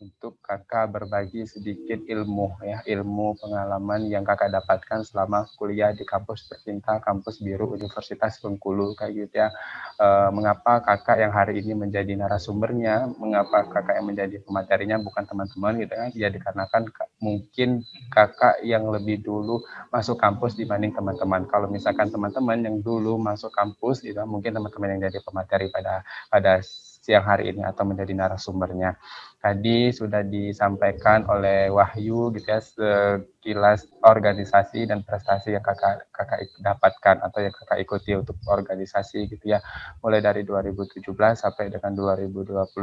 untuk kakak berbagi sedikit ilmu ya, ilmu pengalaman yang kakak dapatkan selama kuliah di kampus tercinta, kampus biru Universitas Bengkulu kayak gitu ya. Mengapa kakak yang hari ini menjadi narasumbernya, mengapa kakak yang menjadi pematerinya bukan teman-teman gitu kan? Ya dikarenakan mungkin kakak yang lebih dulu masuk kampus dibanding teman-teman. Kalau misalkan teman-teman yang dulu masuk kampus gitu, mungkin teman-teman yang jadi pemateri pada siang hari ini atau menjadi narasumbernya. Tadi sudah disampaikan oleh Wahyu gitu ya, sekilas organisasi dan prestasi yang kakak dapatkan atau yang kakak ikuti untuk organisasi gitu ya, mulai dari 2017 sampai dengan 2021,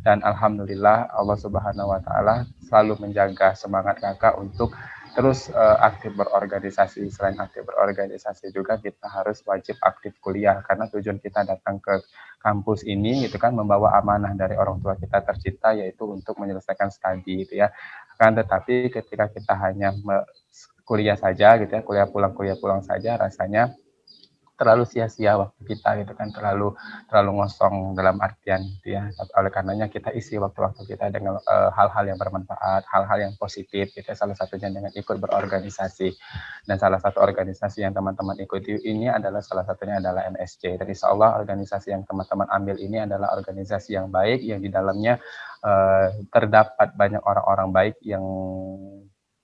dan alhamdulillah Allah Subhanahu wa taala selalu menjaga semangat kakak untuk terus aktif berorganisasi. Selain aktif berorganisasi juga kita harus wajib aktif kuliah, karena tujuan kita datang ke kampus ini gitu kan membawa amanah dari orang tua kita tercinta, yaitu untuk menyelesaikan studi gitu ya. Kan tetapi ketika kita hanya kuliah saja gitu ya, kuliah pulang saja, rasanya terlalu sia-sia waktu kita gitu kan, terlalu terlalu ngosong dalam artian gitu ya. Oleh karenanya kita isi waktu-waktu kita dengan hal-hal yang bermanfaat, hal-hal yang positif gitu ya. Salah satunya dengan ikut berorganisasi, dan salah satu organisasi yang teman-teman ikuti ini adalah salah satunya adalah MSC. Dan insya Allah organisasi yang teman-teman ambil ini adalah organisasi yang baik, yang di dalamnya terdapat banyak orang-orang baik yang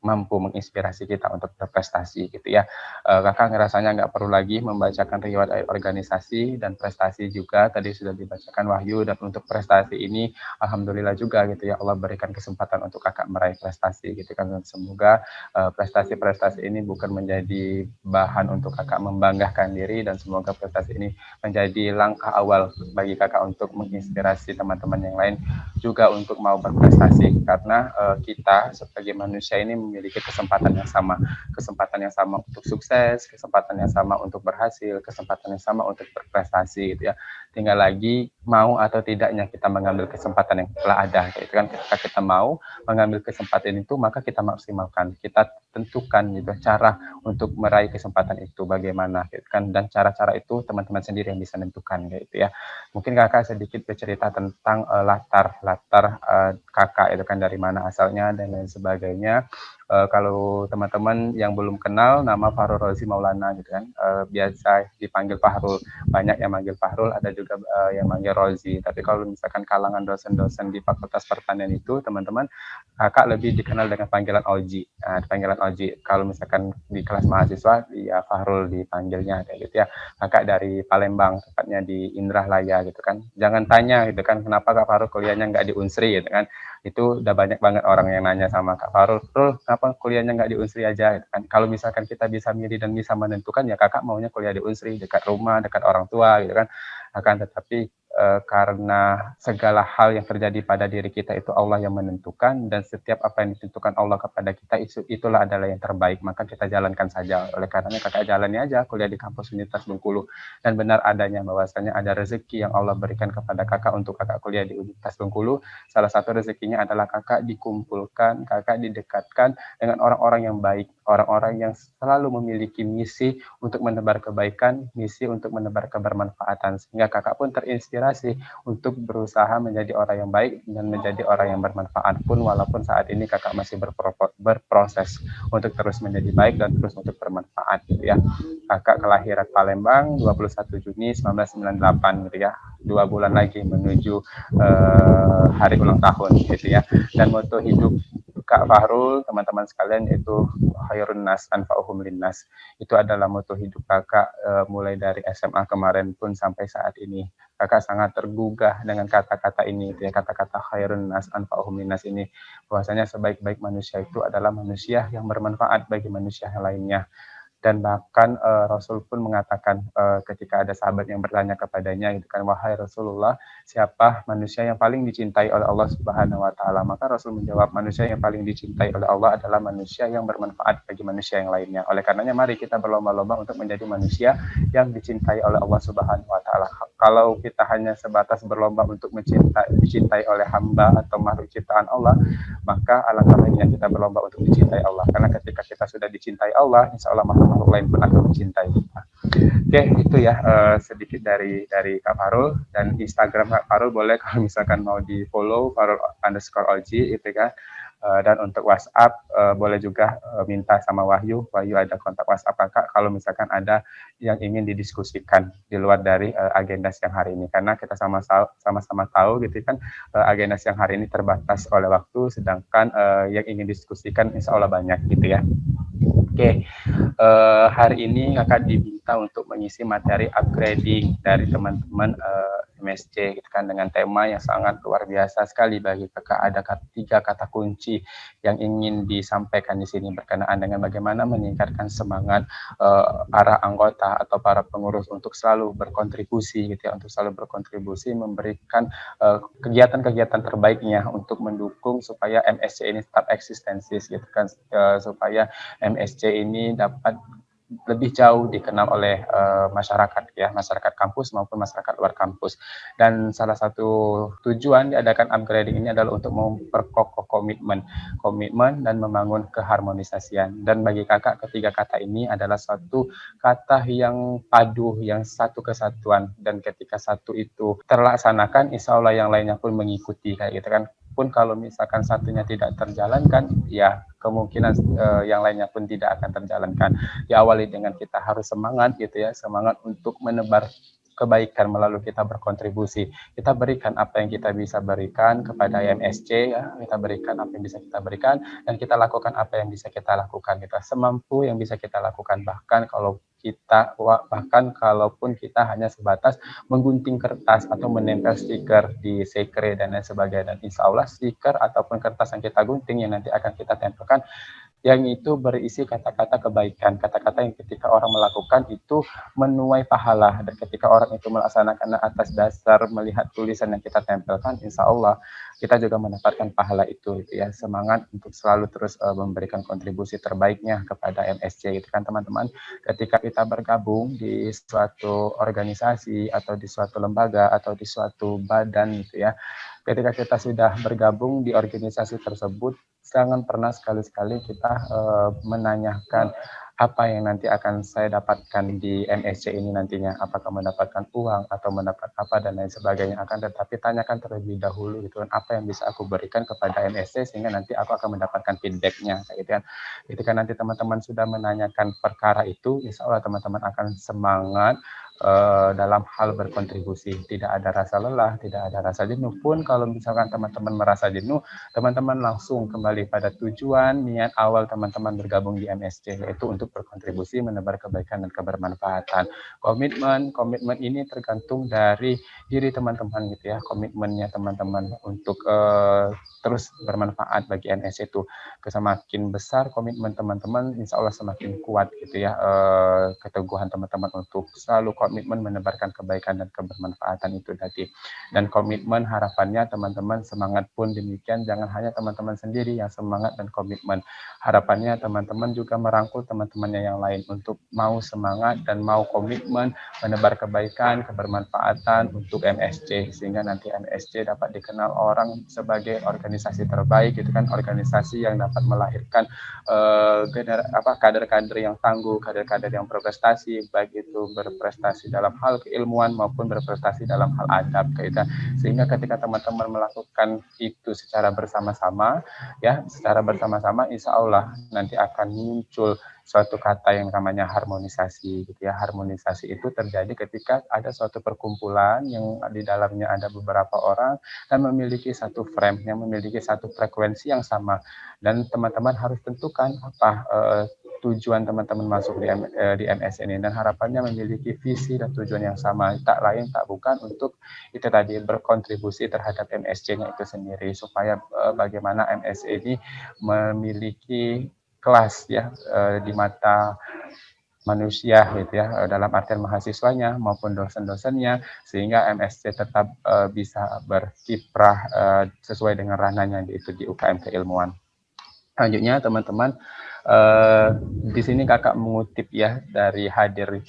mampu menginspirasi kita untuk berprestasi gitu ya. Kakak ngerasanya nggak perlu lagi membacakan riwayat organisasi dan prestasi juga tadi sudah dibacakan Wahyu, dan untuk prestasi ini alhamdulillah juga gitu ya, Allah berikan kesempatan untuk kakak meraih prestasi gitu kan. Dan semoga prestasi-prestasi ini bukan menjadi bahan untuk kakak membanggakan diri, dan semoga prestasi ini menjadi langkah awal bagi kakak untuk menginspirasi teman-teman yang lain juga untuk mau berprestasi, karena kita sebagai manusia ini memiliki kesempatan yang sama untuk sukses, kesempatan yang sama untuk berhasil, kesempatan yang sama untuk berprestasi gitu ya. Tinggal lagi mau atau tidaknya kita mengambil kesempatan yang telah ada gitu kan. Ketika kita mau mengambil kesempatan itu, maka kita maksimalkan, kita tentukan gitu cara untuk meraih kesempatan itu bagaimana gitu kan, dan cara-cara itu teman-teman sendiri yang bisa menentukan gitu ya. Mungkin kakak sedikit bercerita tentang latar kakak itu kan, dari mana asalnya dan lain sebagainya. Kalau teman-teman yang belum kenal, nama Fahrul Razi Maulana gitu kan, biasa dipanggil Fahrul, banyak yang manggil Fahrul, ada juga yang manggil Rozi. Tapi kalau misalkan kalangan dosen-dosen di Fakultas Pertanian itu teman-teman, kakak lebih dikenal dengan panggilan Oji. Panggilan Oji. Kalau misalkan di kelas mahasiswa, ya Fahrul dipanggilnya kayak gitu ya. Kakak dari Palembang, tepatnya di Indralaya gitu kan. Jangan tanya gitu kan, kenapa Kak Fahrul kuliahnya nggak di Unsri gitu kan. Itu udah banyak banget orang yang nanya sama Kak Fahrul, kenapa kuliahnya nggak di Unsri aja gitu kan. Kalau misalkan kita bisa milih dan bisa menentukan, ya kakak maunya kuliah di Unsri, dekat rumah, dekat orang tua gitu kan. Akan tetapi karena segala hal yang terjadi pada diri kita itu Allah yang menentukan, dan setiap apa yang ditentukan Allah kepada kita itulah adalah yang terbaik, maka kita jalankan saja. Oleh karenanya kakak jalani aja kuliah di kampus Universitas Bengkulu, dan benar adanya bahwasanya ada rezeki yang Allah berikan kepada kakak untuk kakak kuliah di Universitas Bengkulu. Salah satu rezekinya adalah kakak dikumpulkan, kakak didekatkan dengan orang-orang yang baik, orang-orang yang selalu memiliki misi untuk menebar kebaikan, misi untuk menebar kebermanfaatan, sehingga kakak pun terinspirasi untuk berusaha menjadi orang yang baik dan menjadi orang yang bermanfaat pun, walaupun saat ini kakak masih berproses untuk terus menjadi baik dan terus untuk bermanfaat gitu ya. Kakak kelahiran Palembang 21 Juni 1998 gitu ya, 2 bulan lagi menuju hari ulang tahun gitu ya. Dan moto hidup Kak Fahrul, teman-teman sekalian, itu khairun nas anfa'uhum linnas. Itu adalah moto hidup kakak mulai dari SMA kemarin pun sampai saat ini. Kakak sangat tergugah dengan kata-kata ini, ya, kata-kata khairun nas anfa'uhum linnas ini, bahwasanya sebaik-baik manusia itu adalah manusia yang bermanfaat bagi manusia yang lainnya. Dan bahkan Rasul pun mengatakan ketika ada sahabat yang bertanya kepadanya gitu kan, wahai Rasulullah, siapa manusia yang paling dicintai oleh Allah Subhanahu wa taala? Maka Rasul menjawab, manusia yang paling dicintai oleh Allah adalah manusia yang bermanfaat bagi manusia yang lainnya. Oleh karenanya mari kita berlomba-lomba untuk menjadi manusia yang dicintai oleh Allah Subhanahu wa taala. Kalau kita hanya sebatas berlomba untuk dicintai oleh hamba atau makhluk ciptaan Allah, maka alangkah baiknya kita berlomba untuk dicintai Allah. Karena ketika kita sudah dicintai Allah, insya Allah makhluk lain pun akan mencintai kita. Oke, itu ya sedikit dari Kak Farul, dan Instagram Kak Farul boleh kalau misalkan mau di follow Farul_OG itu kan. Dan untuk WhatsApp boleh juga minta sama Wahyu. Wahyu ada kontak WhatsApp Kakak kalau misalkan ada yang ingin didiskusikan di luar dari agenda siang hari ini, karena kita sama-sama tahu gitu kan agenda siang hari ini terbatas oleh waktu, sedangkan yang ingin diskusikan insya Allah banyak gitu ya. Oke, hari ini Kakak diminta untuk mengisi materi upgrading dari teman-teman MSC gitu kan, dengan tema yang sangat luar biasa sekali bagi Kakak. Ada 3 kata kunci yang ingin disampaikan di sini berkenaan dengan bagaimana meningkatkan semangat para anggota atau para pengurus untuk selalu berkontribusi gitu ya, untuk selalu berkontribusi memberikan kegiatan-kegiatan terbaiknya untuk mendukung supaya MSC ini tetap eksistensis gitu kan, supaya MSC ini dapat lebih jauh dikenal oleh masyarakat ya, masyarakat kampus maupun masyarakat luar kampus. Dan salah satu tujuan diadakan upgrading ini adalah untuk memperkokoh komitmen dan membangun keharmonisasian. Dan bagi Kakak, ketiga kata ini adalah satu kata yang padu, yang satu kesatuan, dan ketika satu itu terlaksanakan, insya Allah yang lainnya pun mengikuti kayak gitu kan. Pun kalau misalkan satunya tidak terjalankan, ya kemungkinan yang lainnya pun tidak akan terjalankan. Diawali dengan kita harus semangat gitu ya, semangat untuk menebar kebaikan melalui kita berkontribusi. Kita berikan apa yang kita bisa berikan kepada MSC ya, kita berikan apa yang bisa kita berikan, dan kita lakukan apa yang bisa kita lakukan. Kita semampu yang bisa kita lakukan, bahkan kalaupun kita hanya sebatas menggunting kertas atau menempel stiker di sekre dan lain sebagainya. Dan insya Allah stiker ataupun kertas yang kita gunting yang nanti akan kita tempelkan, yang itu berisi kata-kata kebaikan, kata-kata yang ketika orang melakukan itu menuai pahala, dan ketika orang itu melaksanakan atas dasar melihat tulisan yang kita tempelkan, insya Allah kita juga mendapatkan pahala itu gitu ya. Semangat untuk selalu terus memberikan kontribusi terbaiknya kepada MSC gitu kan teman-teman. Ketika kita bergabung di suatu organisasi atau di suatu lembaga atau di suatu badan gitu ya, ketika kita sudah bergabung di organisasi tersebut, jangan pernah sekali-sekali kita menanyakan apa yang nanti akan saya dapatkan di MSC ini nantinya, apakah mendapatkan uang atau mendapat apa dan lain sebagainya, akan tetapi tanyakan terlebih dahulu gitu kan, apa yang bisa aku berikan kepada MSC sehingga nanti aku akan mendapatkan feedbacknya kayak gitu kan. Ketika nanti teman-teman sudah menanyakan perkara itu, insya Allah teman-teman akan semangat dalam hal berkontribusi, tidak ada rasa lelah, tidak ada rasa jenuh. Pun kalau misalkan teman-teman merasa jenuh, teman-teman langsung kembali pada tujuan niat awal teman-teman bergabung di MSC, yaitu untuk berkontribusi menebar kebaikan dan kebermanfaatan. Komitmen ini tergantung dari diri teman-teman gitu ya, komitmennya teman-teman untuk terus bermanfaat bagi MSC itu. Semakin besar komitmen teman-teman, insya Allah semakin kuat gitu ya keteguhan teman-teman untuk selalu komitmen menebarkan kebaikan dan kebermanfaatan itu tadi. Dan komitmen harapannya teman-teman semangat pun demikian, jangan hanya teman-teman sendiri yang semangat dan komitmen. Harapannya teman-teman juga merangkul teman-temannya yang lain untuk mau semangat dan mau komitmen menebar kebaikan, kebermanfaatan untuk MSC, sehingga nanti MSC dapat dikenal orang sebagai organisasi terbaik gitu kan, organisasi yang dapat melahirkan kader-kader yang tangguh, kader-kader yang berprestasi, baik itu berprestasi dalam hal keilmuan maupun berprestasi dalam hal adab kayak. Sehingga ketika teman-teman melakukan itu secara bersama-sama ya, secara bersama-sama insya Allah nanti akan muncul suatu kata yang namanya harmonisasi gitu ya. Harmonisasi itu terjadi ketika ada suatu perkumpulan yang di dalamnya ada beberapa orang dan memiliki satu frame, yang memiliki satu frekuensi yang sama, dan teman-teman harus tentukan apa tujuan teman-teman masuk di MS ini, dan harapannya memiliki visi dan tujuan yang sama, tak lain tak bukan untuk itu tadi berkontribusi terhadap MSC-nya itu sendiri, supaya bagaimana MSC ini memiliki kelas ya di mata manusia gitu ya, dalam artian mahasiswanya maupun dosen-dosennya, sehingga MSC tetap bisa berkiprah sesuai dengan ranahnya yaitu di UKM keilmuan. Selanjutnya teman-teman, di sini kakak mengutip ya dari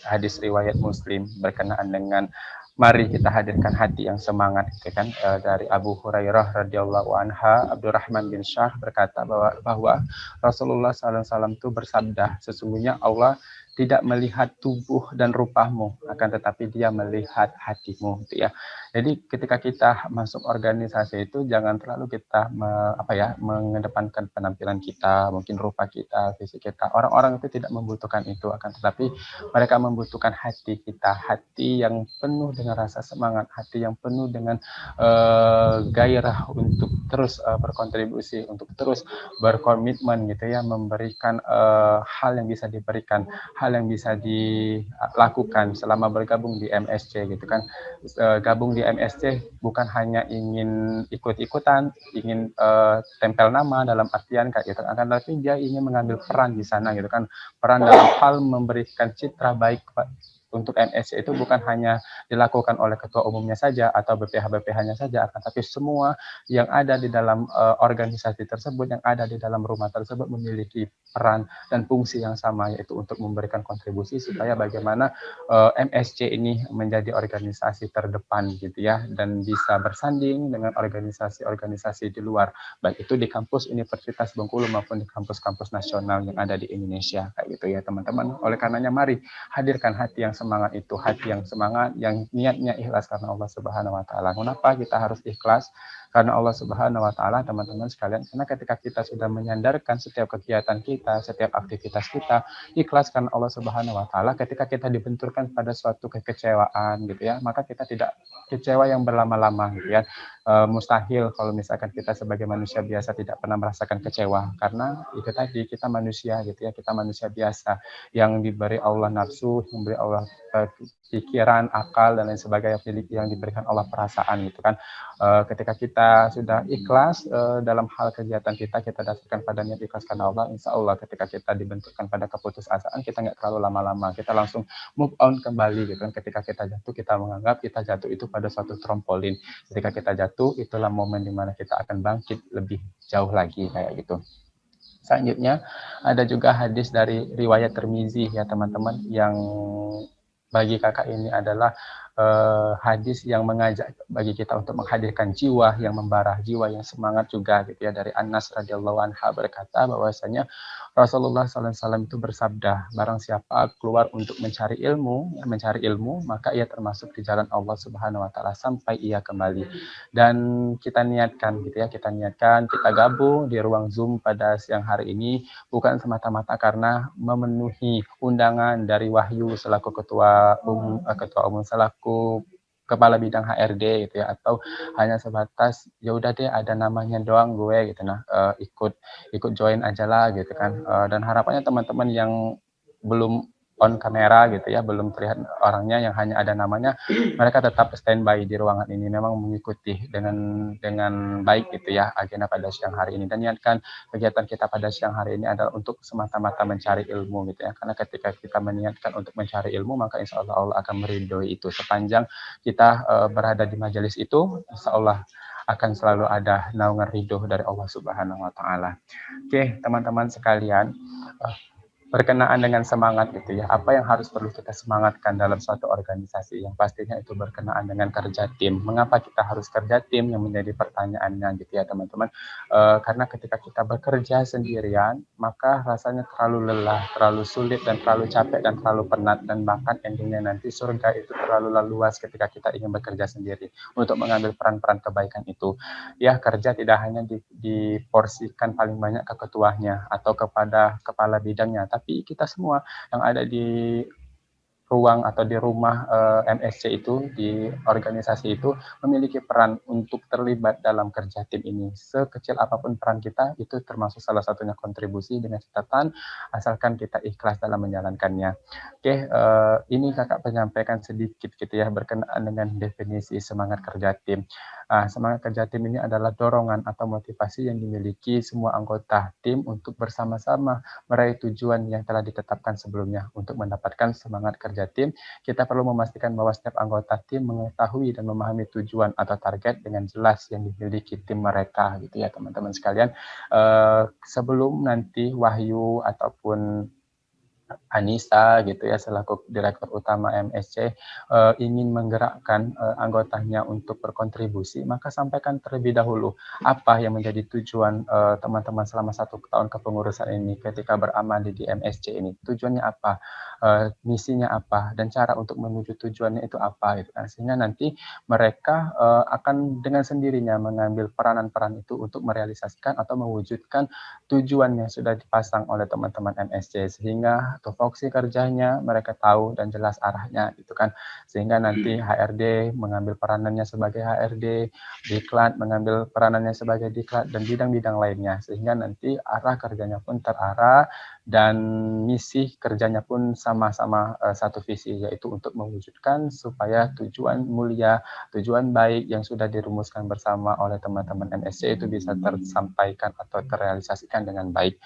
hadis riwayat Muslim berkenaan dengan mari kita hadirkan hati yang semangat gitu kan, dari Abu Hurairah radhiyallahu anha. Abdurrahman bin Syah berkata bahwa Rasulullah SAW itu bersabda, sesungguhnya Allah tidak melihat tubuh dan rupamu, akan tetapi dia melihat hatimu, gitu ya. Jadi ketika kita masuk organisasi itu jangan terlalu kita mengedepankan penampilan kita, mungkin rupa kita, fisik kita. Orang-orang itu tidak membutuhkan itu, akan tetapi mereka membutuhkan hati kita, hati yang penuh dengan rasa semangat, hati yang penuh dengan gairah untuk terus berkontribusi, untuk terus berkomitmen gitu ya, memberikan hal yang bisa diberikan, hal yang bisa dilakukan selama bergabung di MSC gitu kan. Gabung di MSC bukan hanya ingin ikut-ikutan, ingin tempel nama dalam artian kayak gitu, akan tetapi dia ingin mengambil peran di sana gitu kan, peran dalam hal memberikan citra baik untuk MSC itu bukan hanya dilakukan oleh ketua umumnya saja atau BPH-BPH-nya saja, akan tapi semua yang ada di dalam organisasi tersebut, yang ada di dalam rumah tersebut memiliki peran dan fungsi yang sama, yaitu untuk memberikan kontribusi supaya bagaimana MSC ini menjadi organisasi terdepan gitu ya, dan bisa bersanding dengan organisasi-organisasi di luar, baik itu di kampus Universitas Bengkulu maupun di kampus-kampus nasional yang ada di Indonesia kayak gitu ya teman-teman. Oleh karenanya mari hadirkan hati yang semangat itu, hati yang semangat, yang niatnya ikhlas karena Allah Subhanahu wa taala. Kenapa kita harus ikhlas? Karena Allah Subhanahu wa taala, teman-teman sekalian, karena ketika kita sudah menyandarkan setiap kegiatan kita, setiap aktivitas kita ikhlas karena Allah Subhanahu wa taala, ketika kita dibenturkan pada suatu kekecewaan gitu ya, maka kita tidak kecewa yang berlama-lama gitu ya. Mustahil kalau misalkan kita sebagai manusia biasa tidak pernah merasakan kecewa, karena itu tadi kita manusia gitu ya, kita manusia biasa yang diberi Allah nafsu, yang diberi Allah pikiran, akal dan lain sebagainya, yang diberikan Allah perasaan gitu kan. Ketika kita sudah ikhlas dalam hal kegiatan kita dasarkan pada niat ikhlas karena Allah, insya Allah ketika kita dibentukkan pada keputusasaan, kita nggak terlalu lama-lama, kita langsung move on kembali gitu kan. Ketika kita jatuh, kita menganggap kita jatuh itu pada suatu trampolin. Ketika kita jatuh, itulah momen dimana kita akan bangkit lebih jauh lagi kayak gitu. Selanjutnya ada juga hadis dari riwayat Tirmizi ya teman-teman, yang bagi kakak ini adalah hadis yang mengajak bagi kita untuk menghadirkan jiwa yang membara, jiwa yang semangat juga gitu ya. Dari Anas radhiyallahu anha berkata bahwasanya Rasulullah SAW itu bersabda, barang siapa keluar untuk mencari ilmu, maka ia termasuk di jalan Allah Subhanahu wa taala sampai ia kembali. Dan kita niatkan gitu ya, kita gabung di ruang Zoom pada siang hari ini bukan semata-mata karena memenuhi undangan dari Wahyu selaku ketua umum selaku kepala bidang HRD gitu ya, atau hanya sebatas ya udah deh ada namanya doang gue gitu, nah ikut join aja lah gitu kan. Dan harapannya teman-teman yang belum on kamera gitu ya, belum terlihat orangnya, yang hanya ada namanya, mereka tetap standby di ruangan ini, memang mengikuti dengan baik gitu ya agenda pada siang hari ini. Dan niatkan kegiatan kita pada siang hari ini adalah untuk semata-mata mencari ilmu gitu ya, karena ketika kita meniatkan untuk mencari ilmu, maka insya Allah Allah akan meridhoi itu. Sepanjang kita berada di majelis itu, insya Allah akan selalu ada naungan ridho dari Allah Subhanahu wa taala. Oke, teman-teman sekalian, berkenaan dengan semangat gitu ya, apa yang harus perlu kita semangatkan dalam suatu organisasi, yang pastinya itu berkenaan dengan kerja tim. Mengapa kita harus kerja tim, yang menjadi pertanyaannya gitu ya teman-teman. Karena ketika kita bekerja sendirian, maka rasanya terlalu lelah, terlalu sulit, dan terlalu capek, dan terlalu penat, dan bahkan endingnya nanti surga itu terlalu luas ketika kita ingin bekerja sendiri untuk mengambil peran-peran kebaikan itu. Ya, kerja tidak hanya diporsikan paling banyak ke ketuanya atau kepada kepala bidangnya, tapi kita semua yang ada di ruang atau di rumah MSC itu, di organisasi itu, memiliki peran untuk terlibat dalam kerja tim ini. Sekecil apapun peran kita, itu termasuk salah satunya kontribusi, dengan catatan asalkan kita ikhlas dalam menjalankannya. Oke, ini kakak menyampaikan sedikit gitu ya berkenaan dengan definisi semangat kerja tim. Semangat kerja tim ini adalah dorongan atau motivasi yang dimiliki semua anggota tim untuk bersama-sama meraih tujuan yang telah ditetapkan sebelumnya. Untuk mendapatkan semangat kerja tim, kita perlu memastikan bahwa setiap anggota tim mengetahui dan memahami tujuan atau target dengan jelas yang dimiliki tim mereka gitu ya teman-teman sekalian. Sebelum nanti Wahyu ataupun Anissa gitu ya selaku Direktur Utama MSC ingin menggerakkan anggotanya untuk berkontribusi, maka sampaikan terlebih dahulu apa yang menjadi tujuan teman-teman selama 1 tahun kepengurusan ini ketika beramal di MSC ini. Tujuannya apa, misinya apa, dan cara untuk menuju tujuannya itu apa gitu kan. Sehingga nanti mereka akan dengan sendirinya mengambil peranan-peran itu untuk merealisasikan atau mewujudkan tujuan yang sudah dipasang oleh teman-teman MSC, sehingga tupoksi kerjanya mereka tahu dan jelas arahnya gitu kan, sehingga nanti HRD mengambil peranannya sebagai HRD, Diklat mengambil peranannya sebagai Diklat, dan bidang-bidang lainnya, sehingga nanti arah kerjanya pun terarah dan misi kerjanya pun sama-sama satu visi, yaitu untuk mewujudkan supaya tujuan mulia, tujuan baik yang sudah dirumuskan bersama oleh teman-teman MSC itu bisa tersampaikan atau terrealisasikan dengan baik.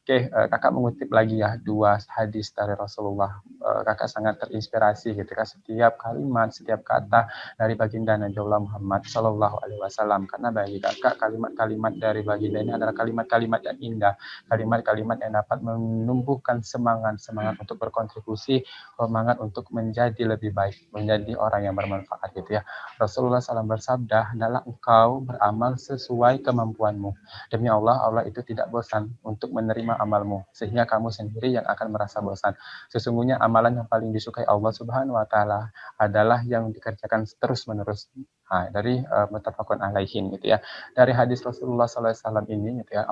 Oke, kakak mengutip lagi ya 2 hadis dari Rasulullah. Kakak sangat terinspirasi ketika setiap kalimat, setiap kata dari baginda Nabiullah Muhammad Shallallahu Alaihi Wasallam. Karena bagi kakak kalimat-kalimat dari baginda ini adalah kalimat-kalimat yang indah, kalimat-kalimat yang dapat menumbuhkan semangat untuk berkontribusi, semangat untuk menjadi lebih baik, menjadi orang yang bermanfaat gitu ya. Rasulullah SAW bersabda, hendaklah engkau beramal sesuai kemampuanmu. Demi Allah, Allah itu tidak bosan untuk menerima amalmu, sehingga kamu sendiri yang akan merasa bosan. Sesungguhnya amalan yang paling disukai Allah Subhanahu wa taala adalah yang dikerjakan terus-menerus. Nah, dari muttafaqun alaihin gitu ya. Dari hadis Rasulullah SAW ini gitu ya,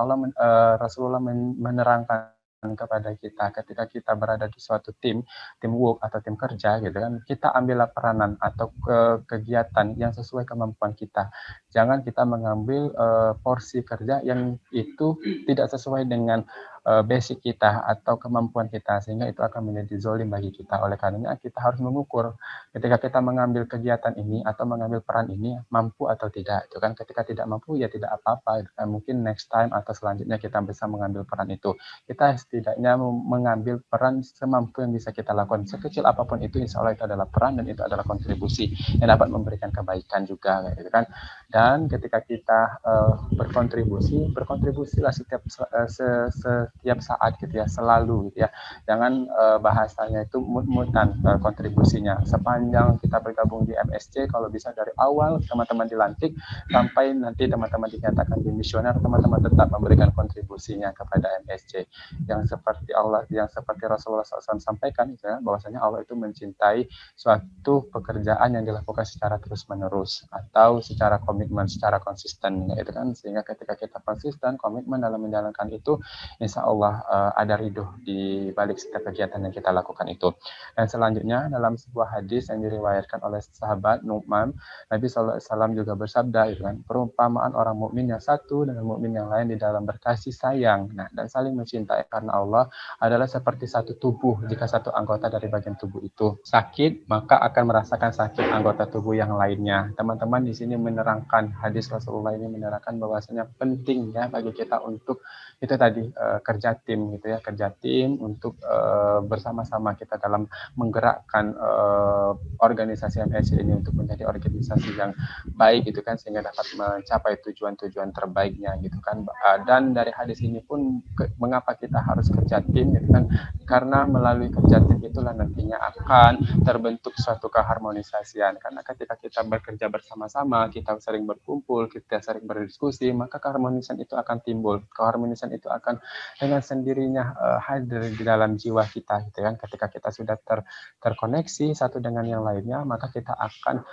Rasulullah menerangkan kepada kita ketika kita berada di suatu teamwork atau tim kerja gitu kan, kita ambillah peranan atau kegiatan yang sesuai kemampuan kita. Jangan kita mengambil porsi kerja yang itu tidak sesuai dengan basic kita atau kemampuan kita, sehingga itu akan menjadi zolim bagi kita. Oleh karenanya kita harus mengukur ketika kita mengambil kegiatan ini atau mengambil peran ini mampu atau tidak. Itu kan ketika tidak mampu ya tidak apa-apa. Mungkin next time atau selanjutnya kita bisa mengambil peran itu. Kita setidaknya mengambil peran semampu yang bisa kita lakukan. Sekecil apapun itu, insya Allah itu adalah peran dan itu adalah kontribusi yang dapat memberikan kebaikan juga, gitu kan. Dan ketika kita berkontribusilah setiap saat gitu ya, selalu gitu ya. Jangan bahasanya itu mut-mutan kontribusinya. Sepanjang kita bergabung di MSC, kalau bisa dari awal teman-teman dilantik sampai nanti teman-teman dinyatakan dimisioner, teman-teman tetap memberikan kontribusinya kepada MSC. Yang seperti Rasulullah SAW sampaikan gitu ya, bahwasanya Allah itu mencintai suatu pekerjaan yang dilakukan secara terus-menerus atau secara komitmen, secara konsisten gitu kan. Sehingga ketika kita konsisten, komitmen dalam menjalankan itu, insya Allah ada ridho di balik setiap kegiatan yang kita lakukan itu. Dan selanjutnya dalam sebuah hadis yang diriwayatkan oleh sahabat Nu'man, Nabi SAW juga bersabda gitu kan, perumpamaan orang mukmin yang satu dengan mukmin yang lain di dalam berkasih sayang dan saling mencintai karena Allah adalah seperti satu tubuh. Jika satu anggota dari bagian tubuh itu sakit, maka akan merasakan sakit anggota tubuh yang lainnya. Teman-teman di sini menerangkan, hadis Rasulullah ini menerangkan bahwasanya pentingnya bagi kita untuk itu tadi kerja tim gitu ya, kerja tim untuk bersama-sama kita dalam menggerakkan organisasi MSC ini untuk menjadi organisasi yang baik gitu kan, sehingga dapat mencapai tujuan-tujuan terbaiknya gitu kan. Dan dari hadis ini pun mengapa kita harus kerja tim gitu kan, karena melalui kerja tim itulah nantinya akan terbentuk suatu keharmonisasian. Karena ketika kita bekerja bersama-sama, kita sering berkumpul, kita sering berdiskusi, maka keharmonisan itu akan timbul. Keharmonisan itu akan dengan sendirinya hadir di dalam jiwa kita gitu kan. Ketika kita sudah terkoneksi satu dengan yang lainnya, maka kita akan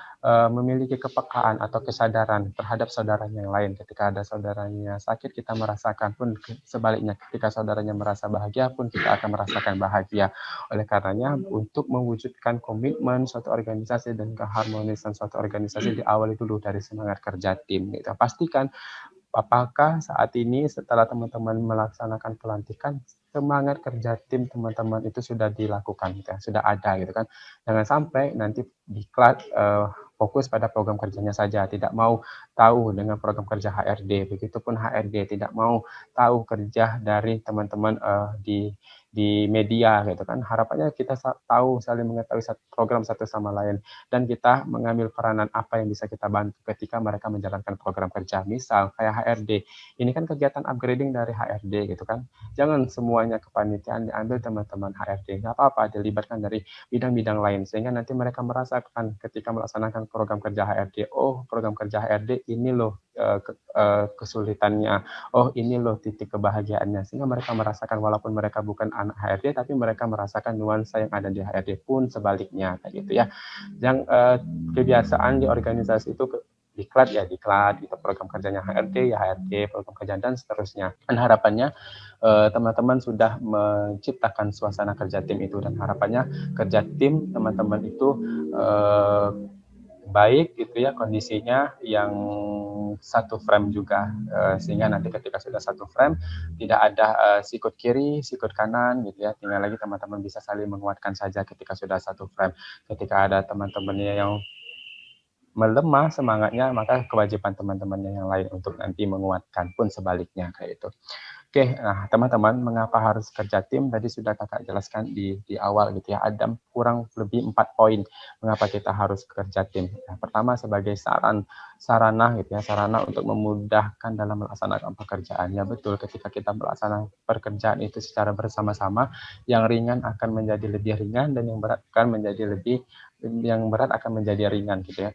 memiliki kepekaan atau kesadaran terhadap saudaranya yang lain. Ketika ada saudaranya sakit, kita merasakan, pun sebaliknya ketika saudaranya merasa bahagia pun kita akan merasakan bahagia. Oleh karenanya untuk mewujudkan komitmen suatu organisasi dan keharmonisan suatu organisasi diawali dulu dari semangat kerja tim gitu. Pastikan apakah saat ini setelah teman-teman melaksanakan pelantikan, semangat kerja tim teman-teman itu sudah dilakukan gitu ya, sudah ada gitu kan. Jangan sampai nanti diklat fokus pada program kerjanya saja, tidak mau tahu dengan program kerja HRD, begitupun HRD tidak mau tahu kerja dari teman-teman di di media gitu kan. Harapannya kita tahu, saling mengetahui program satu sama lain, dan kita mengambil peranan apa yang bisa kita bantu ketika mereka menjalankan program kerja. Misal kayak HRD, ini kan kegiatan upgrading dari HRD gitu kan. Jangan semuanya kepanitiaan diambil teman-teman HRD, nggak apa-apa, dilibatkan dari bidang-bidang lain, sehingga nanti mereka merasakan ketika melaksanakan program kerja HRD, oh program kerja HRD ini loh kesulitannya, oh ini loh titik kebahagiaannya, sehingga mereka merasakan walaupun mereka bukan anak HRD, tapi mereka merasakan nuansa yang ada di HRD pun sebaliknya kayak gitu ya. Yang kebiasaan di organisasi itu diklat ya diklat, itu program kerjanya HRD ya HRD, program kerja dan seterusnya. Dan harapannya teman-teman sudah menciptakan suasana kerja tim itu, dan harapannya kerja tim teman-teman itu baik gitu ya kondisinya, yang satu frame juga, sehingga nanti ketika sudah satu frame tidak ada sikut kiri sikut kanan gitu ya, tinggal lagi teman-teman bisa saling menguatkan saja ketika sudah satu frame. Ketika ada teman-temannya yang melemah semangatnya, maka kewajiban teman-temannya yang lain untuk nanti menguatkan pun sebaliknya kayak itu. Oke, nah teman-teman, mengapa harus kerja tim? Tadi sudah kakak jelaskan di awal gitu ya. Ada kurang lebih 4 poin mengapa kita harus kerja tim. Yang pertama sebagai sarana gitu ya, sarana untuk memudahkan dalam melaksanakan pekerjaan. Ya betul, ketika kita melaksanakan pekerjaan itu secara bersama-sama, yang ringan akan menjadi lebih ringan, dan yang berat akan menjadi ringan gitu ya.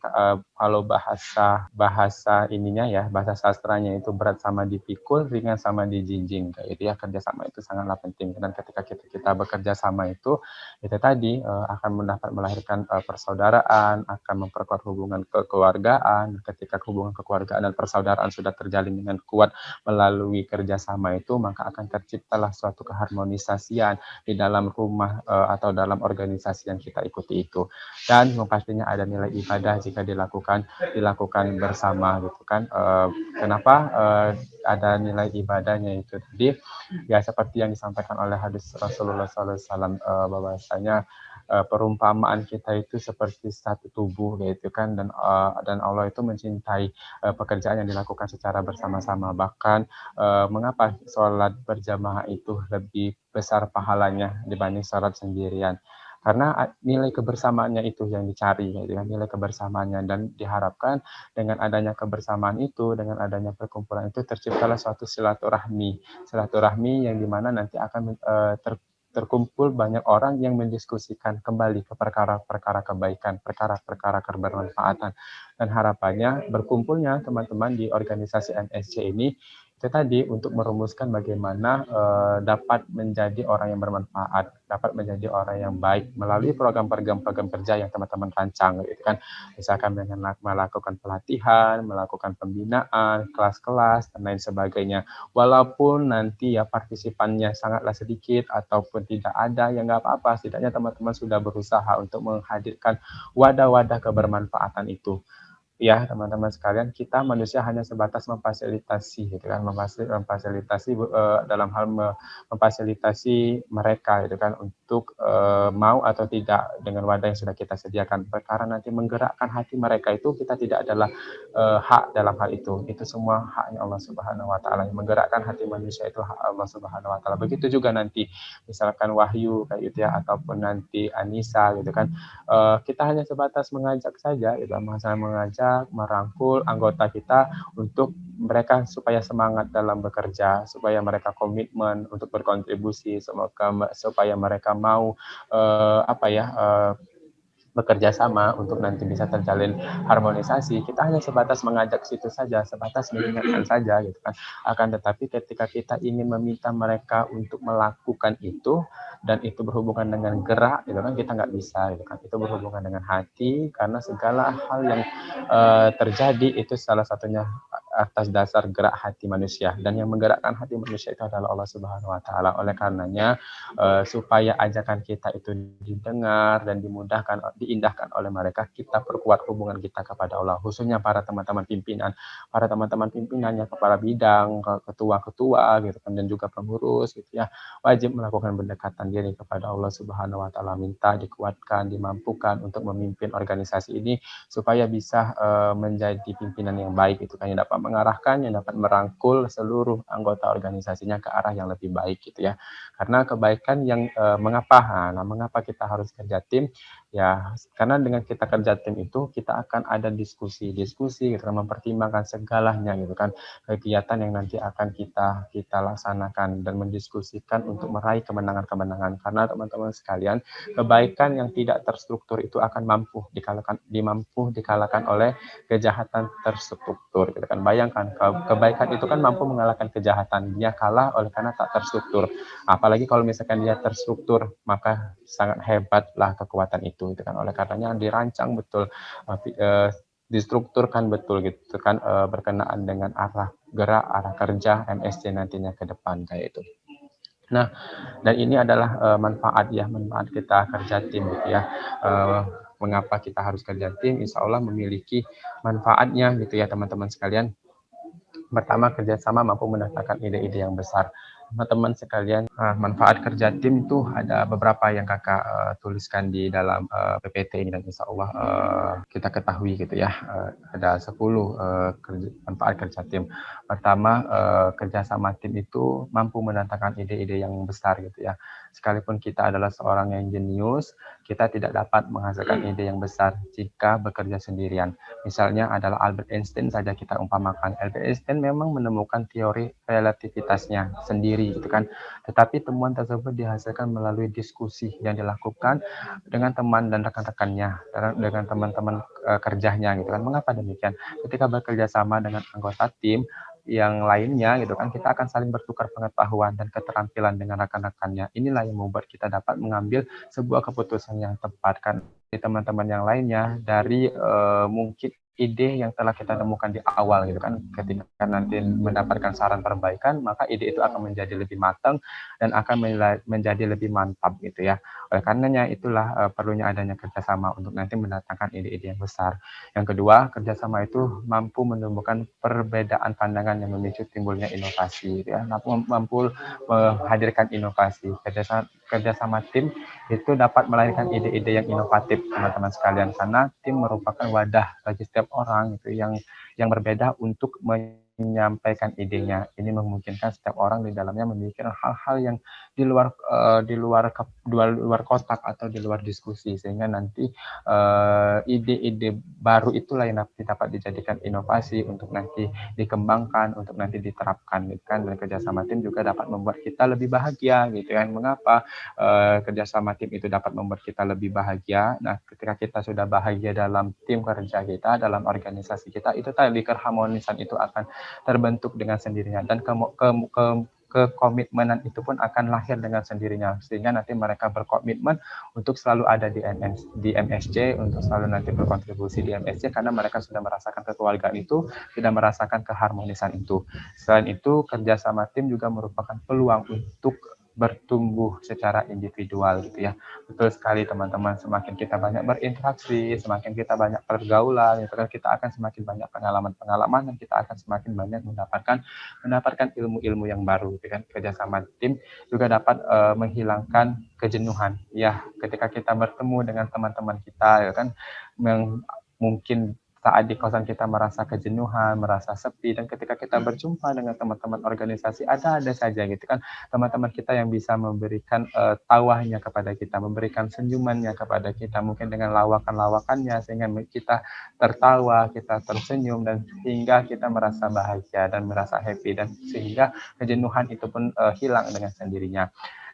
Kalau bahasa ininya ya, bahasa sastranya itu berat sama dipikul, ringan sama dijinjing kayak gitu ya. Kerjasama itu sangatlah penting, dan ketika kita bekerja sama itu tadi akan dapat melahirkan persaudaraan, akan memperkuat hubungan kekeluargaan. Ketika hubungan kekeluargaan dan persaudaraan sudah terjalin dengan kuat melalui kerjasama itu, maka akan terciptalah suatu keharmonisasian di dalam rumah atau dalam organisasi yang kita ikuti itu. Dan pastinya ada nilai ibadah jika dilakukan bersama gitu kan. Kenapa ada nilai ibadahnya itu tadi ya, seperti yang disampaikan oleh hadis Rasulullah SAW, bahwasanya perumpamaan kita itu seperti satu tubuh gitu kan, dan Allah itu mencintai pekerjaan yang dilakukan secara bersama-sama. Bahkan mengapa sholat berjamaah itu lebih besar pahalanya dibanding sholat sendirian, karena nilai kebersamaannya itu yang dicari gitu kan, nilai kebersamaannya, dan diharapkan dengan adanya kebersamaan itu, dengan adanya perkumpulan itu, terciptalah suatu silaturahmi yang dimana nanti akan terkumpul banyak orang yang mendiskusikan kembali ke perkara-perkara kebaikan, perkara-perkara kebermanfaatan. Dan harapannya berkumpulnya teman-teman di organisasi MSC ini itu tadi untuk merumuskan bagaimana dapat menjadi orang yang bermanfaat, dapat menjadi orang yang baik melalui program-program kerja yang teman-teman rancang gitu kan. Misalkan dengan melakukan pelatihan, melakukan pembinaan, kelas-kelas dan lain sebagainya. Walaupun nanti ya partisipannya sangatlah sedikit ataupun tidak ada, ya nggak apa-apa, setidaknya teman-teman sudah berusaha untuk menghadirkan wadah-wadah kebermanfaatan itu. Ya teman-teman sekalian, kita manusia hanya sebatas memfasilitasi gitu kan, memfasilitasi dalam hal memfasilitasi mereka gitu kan, untuk mau atau tidak dengan wadah yang sudah kita sediakan. Perkara nanti menggerakkan hati mereka itu kita tidak adalah hak dalam hal itu semua haknya Allah Subhanahu wa taala. Menggerakkan hati manusia itu hak Allah Subhanahu wa taala. Begitu juga nanti misalkan Wahyu kayak gitu ya, ataupun nanti Anissa gitu kan, kita hanya sebatas mengajak saja gitu, mengajak, merangkul anggota kita untuk mereka supaya semangat dalam bekerja, supaya mereka komitmen untuk berkontribusi, supaya mereka mau bekerja sama untuk nanti bisa terjalin harmonisasi. Kita hanya sebatas mengajak situ saja, sebatas mengingatkan saja gitu kan. Akan tetapi ketika kita ingin meminta mereka untuk melakukan itu, dan itu berhubungan dengan gerak gitu kan, kita nggak bisa gitu kan. Itu berhubungan dengan hati, karena segala hal yang terjadi itu salah satunya atas dasar gerak hati manusia, dan yang menggerakkan hati manusia itu adalah Allah Subhanahu wa taala. Oleh karenanya supaya ajakan kita itu didengar dan diindahkan oleh mereka, kita perkuat hubungan kita kepada Allah, khususnya para teman-teman pimpinannya, kepala bidang, ketua-ketua gitu kan, dan juga pengurus gitu ya, wajib melakukan pendekatan diri kepada Allah Subhanahu wa taala, minta dikuatkan, dimampukan untuk memimpin organisasi ini supaya bisa menjadi pimpinan yang baik itu kan, yang dapat mengarahkan, yang dapat merangkul seluruh anggota organisasinya ke arah yang lebih baik gitu ya. Karena kebaikan yang mengapa kita harus kerja tim? Ya, karena dengan kita kerja tim itu kita akan ada diskusi-diskusi gitu kan, mempertimbangkan segalanya gitu kan, kegiatan yang nanti akan kita laksanakan dan mendiskusikan untuk meraih kemenangan-kemenangan. Karena teman-teman sekalian, kebaikan yang tidak terstruktur itu akan mampu dikalahkan oleh kejahatan terstruktur gitu kan. Bayangkan kebaikan itu kan mampu mengalahkan kejahatan, dia kalah oleh karena tak terstruktur. Apalagi kalau misalkan dia terstruktur, maka sangat hebatlah kekuatan itu gitu kan. Oleh karenanya dirancang betul, distrukturkan betul gitu kan, berkenaan dengan arah gerak, arah kerja MSC nantinya ke depan kayak itu. Nah, dan ini adalah manfaat kita kerja tim gitu ya. Mengapa kita harus kerja tim? Insya Allah memiliki manfaatnya gitu ya teman-teman sekalian. Pertama, kerjasama mampu mendatangkan ide-ide yang besar. Teman-teman sekalian, manfaat kerja tim itu ada beberapa yang kakak tuliskan di dalam PPT ini, dan insya Allah kita ketahui gitu ya. Ada 10 manfaat kerja tim. Pertama, kerjasama tim itu mampu mendatangkan ide-ide yang besar gitu ya. Sekalipun kita adalah seorang yang jenius, kita tidak dapat menghasilkan ide yang besar jika bekerja sendirian. Misalnya adalah Albert Einstein saja kita umpamakan. Albert Einstein memang menemukan teori relativitasnya sendiri gitu kan. Tetapi temuan tersebut dihasilkan melalui diskusi yang dilakukan dengan teman dan rekan-rekannya, dengan teman-teman kerjanya gitu kan. Mengapa demikian? Ketika bekerja sama dengan anggota tim yang lainnya gitu kan, kita akan saling bertukar pengetahuan dan keterampilan dengan rekan-rekannya. Inilah yang membuat kita dapat mengambil sebuah keputusan yang tepat kan. Teman-teman yang lainnya dari mungkin ide yang telah kita temukan di awal gitu kan, ketika nanti mendapatkan saran perbaikan, maka ide itu akan menjadi lebih matang dan akan menjadi lebih mantap gitu ya. Oleh karenanya itulah perlunya adanya kerjasama untuk nanti mendatangkan ide-ide yang besar. Yang kedua, kerjasama itu mampu menumbuhkan perbedaan pandangan yang memicu timbulnya inovasi gitu ya, mampu menghadirkan inovasi. Kerjasama tim itu dapat melahirkan ide-ide yang inovatif teman-teman sekalian, karena tim merupakan wadah bagi setiap orang gitu yang berbeda untuk menyampaikan idenya. Ini memungkinkan setiap orang di dalamnya memikirkan hal-hal yang di luar kotak atau di luar diskusi, sehingga nanti ide-ide baru itulah yang dapat dijadikan inovasi untuk nanti dikembangkan, untuk nanti diterapkan gitu kan. Dan kerjasama tim juga dapat membuat kita lebih bahagia gitu kan. Mengapa kerjasama tim itu dapat membuat kita lebih bahagia? Nah, ketika kita sudah bahagia dalam tim kerja kita, dalam organisasi kita, itu tadi keharmonisan itu akan terbentuk dengan sendirinya, dan kekomitmenan itu pun akan lahir dengan sendirinya, sehingga nanti mereka berkomitmen untuk selalu ada di MSC, untuk selalu nanti berkontribusi di MSC, karena mereka sudah merasakan kekeluargaan itu, sudah merasakan keharmonisan itu. Selain itu, kerjasama tim juga merupakan peluang untuk bertumbuh secara individual gitu ya. Betul sekali teman-teman, semakin kita banyak berinteraksi, semakin kita banyak pergaulan, gitu kan, kita akan semakin banyak pengalaman-pengalaman, dan kita akan semakin banyak mendapatkan ilmu-ilmu yang baru gitu kan. Kerjasama tim juga dapat menghilangkan kejenuhan ya, ketika kita bertemu dengan teman-teman kita ya kan, yang mungkin saat di kosan kita merasa kejenuhan, merasa sepi, dan ketika kita berjumpa dengan teman-teman organisasi, ada saja gitu kan, teman-teman kita yang bisa memberikan tawahnya kepada kita, memberikan senyumannya kepada kita, mungkin dengan lawakan-lawakannya, sehingga kita tertawa, kita tersenyum, dan sehingga kita merasa bahagia dan merasa happy, dan sehingga kejenuhan itu pun hilang dengan sendirinya.